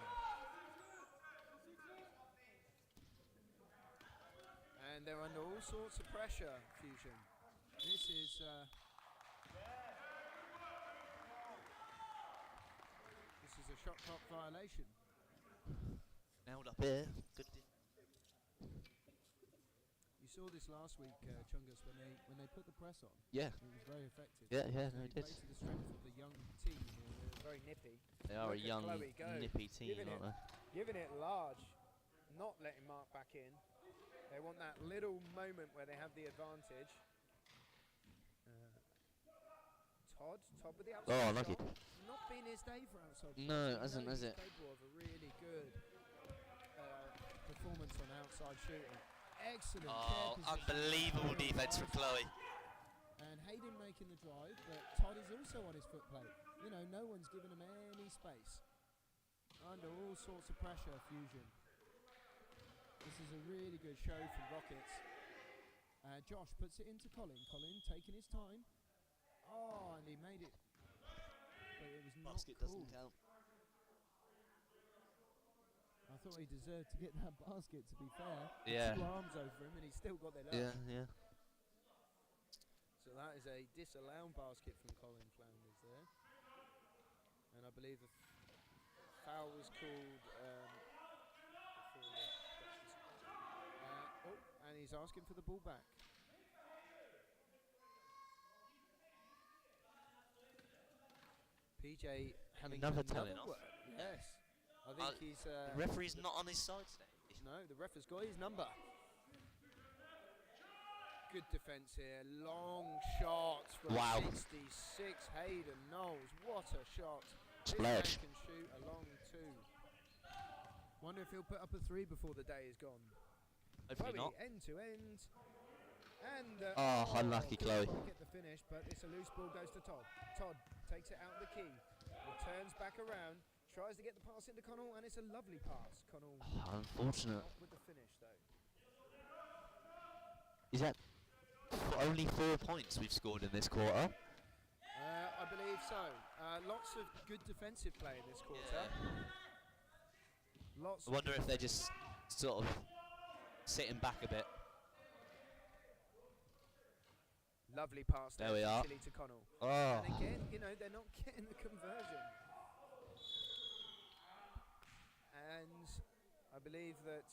And they're under all sorts of pressure, Fusion. This is a shot clock violation. Nailed up here. Good. You saw this last week, Chungus, when they put the press on. Yeah. It was very effective. Yeah, no, it They did. played to the strength of the young team. They're very nippy. They are a Look at young, Chloe go. nippy team, aren't they? Giving it large, not letting Mark back in. They want that little moment where they have the advantage. Todd with the outside Oh, shot. lucky. Not been his day for outside shots. No, it We hasn't, know has he's it? capable of a really good performance on outside shooting. Excellent. Oh, care position. unbelievable Very defense from nice. Chloe. And Hayden making the drive, but Todd is also on his foot plate. You know, no one's giving him any space. Under all sorts of pressure, Fusion. This is a really good show from Rockets. Josh puts it into Colin. Colin taking his time. Oh, and he made it. But it was not Basket cool. doesn't count. I thought he deserved to get that basket, to be fair. Yeah. 2 arms over him, and he still got it up. Yeah. So that is a disallowed basket from Colin Flounders there. And I believe the foul was called before the and he's asking for the ball back. PJ having Another telling off. Yes. I think he's... The referee's not on his side today. No, the ref has got his number. Good defence here. Long shots from Wow. 66. Hayden Knowles. What a shot. Splash. This man can shoot a long 2. Wonder if he'll put up a 3 before the day is gone. Hopefully Chloe, not. end to end. And Unlucky Chloe. couldn't quite get the finish, but it's a loose ball, goes to Todd. Todd takes it out the key, returns back around, tries to get the pass into Connell, and it's a lovely pass. Connell Unfortunate. not with the finish though. Is that only 4 points we've scored in this quarter? I believe so. Lots of good defensive play in this quarter. Lots. I wonder if they're just sort of sitting back a bit. Lovely pass There we are. Chile to Connell. Oh. And again, you know, they're not getting the conversion. And I believe that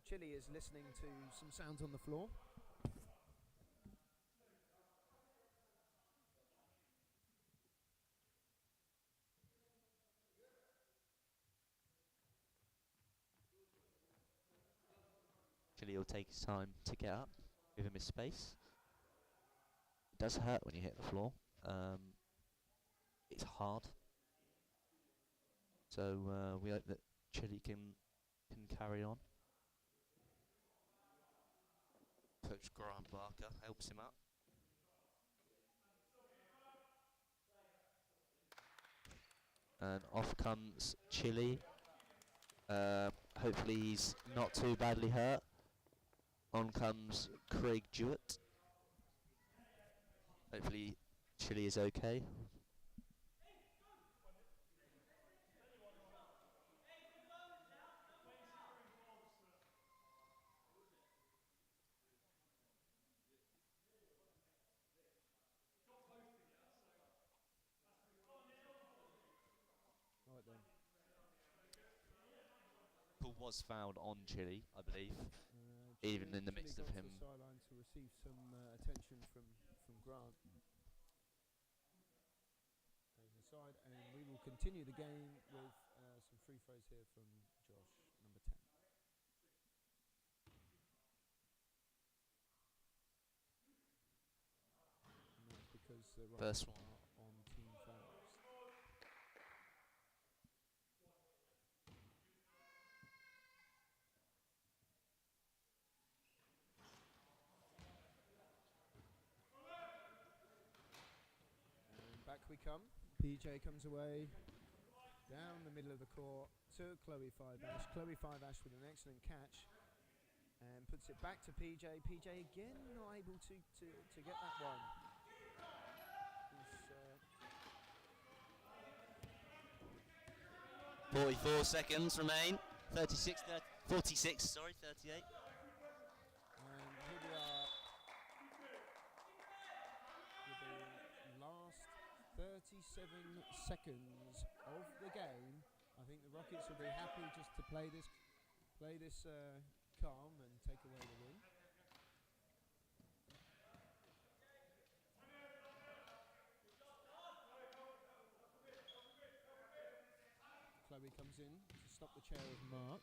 Chile is listening to some sounds on the floor. Chile will take his time to get up, give him his space. It does hurt when you hit the floor. It's hard. So we hope that Chile can carry on. Coach Grant Barker helps him up. And off comes Chile. Hopefully he's not too badly hurt. On comes Craig Jewett. Hopefully Chile is okay. Right then. Ball was fouled on Chile, I believe. Chile- Even in the Chile midst gone of to him. the sideline to receive some attention from Grant. Goes inside, and we will continue the game with some free throws here from Josh, number 10. And that's because the First Rockets one. are on team fouls. we come. PJ comes away down the middle of the court to Chloe Five-Ash. Chloe Five-Ash with an excellent catch and puts it back to PJ. PJ again not able to get that one. He's, 44 seconds remain. 46, sorry, 38. and here we are with the last 37 seconds of the game. I think the Rockets will be happy just to play this calm and take away the win. Chloe comes in to stop the chair of Mark,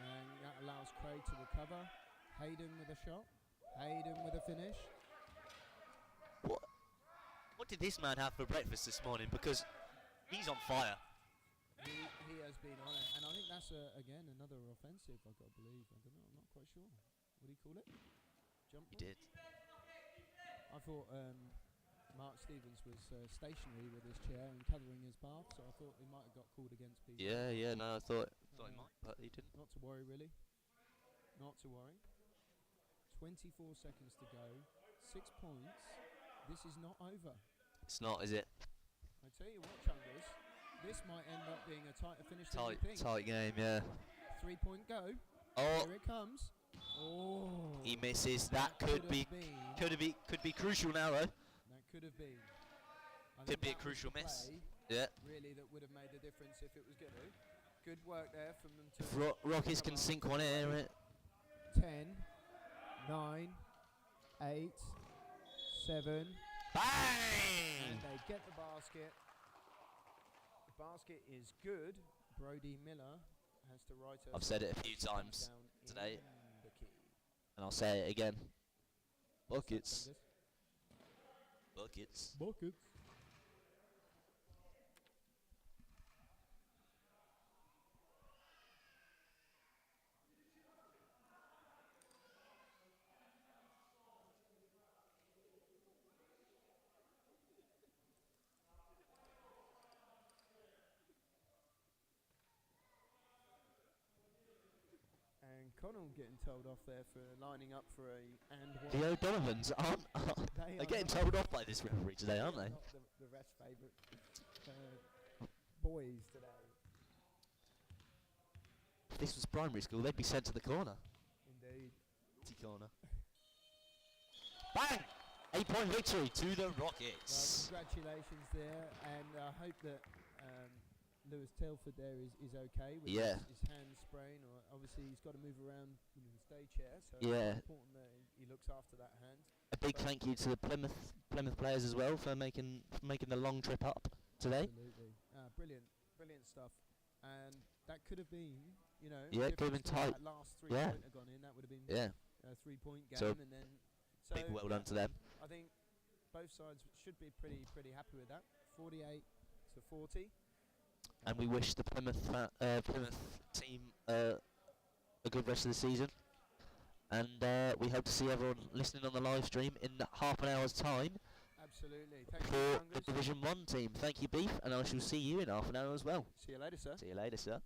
and that allows Craig to recover. Hayden with a shot. Hayden with a finish. What did this man have for breakfast this morning? Because he's on fire. He has been on it, and I think that's again another offensive. I've got to believe. I don't know. I'm not quite sure. What do you call it? Jump. He did. I thought Mark Stevens was stationary with his chair and covering his path, so I thought he might have got called against people. Yeah. No, I thought he might, but he didn't. Not to worry, really. Not to worry. 24 seconds to go. 6 points. This is not over. It's not, is it? I tell you what, Chungers, this might end up being a tighter finish than you think. Tight game, yeah. 3-point go. Oh, Here it comes. Oh. he misses. That could be crucial now, though. That could have been. I Could think be a that was crucial the miss. play, Yeah. really, that would have made a difference if it was going to. Good work there from them to. If Rockets can sink one here, it. 10, 9, 8, 7. Bang! And they get the basket. The basket is good. Brody Miller has to write her. I've said it a few times today, and I'll say it again. Buckets. Buckets. Buckets. And Connell getting told off there for lining up for a and one. The O'Donovans aren't. They're getting told off by this referee today, aren't they? Not the rest favourite boys today. If this was primary school, they'd be sent to the corner. Indeed. Corner. Bang! 8-point victory to the Well, Rockets. congratulations there, and I hope that Lewis Telford there is okay with Yeah. his hand sprain. Or obviously he's got to move around in the stay chair, so Yeah. it's important that he looks after that hand. A big thank you to the Plymouth players as well for making the long trip up today. Absolutely, brilliant stuff. And that could have been, Yeah, it could have been difference to tight. That last Yeah. 3-point had gone in. That would have been Yeah. a 3-point game, So, and then big well done to them. I think both sides should be pretty happy with that. 48-40. And we wish the Plymouth team a good rest of the season. And we hope to see everyone listening on the live stream in half an hour's time Absolutely. Thank you, for the Youngers. Division 1 team. Thank you, Beef, and I shall see you in half an hour as well. See you later, sir. See you later, sir.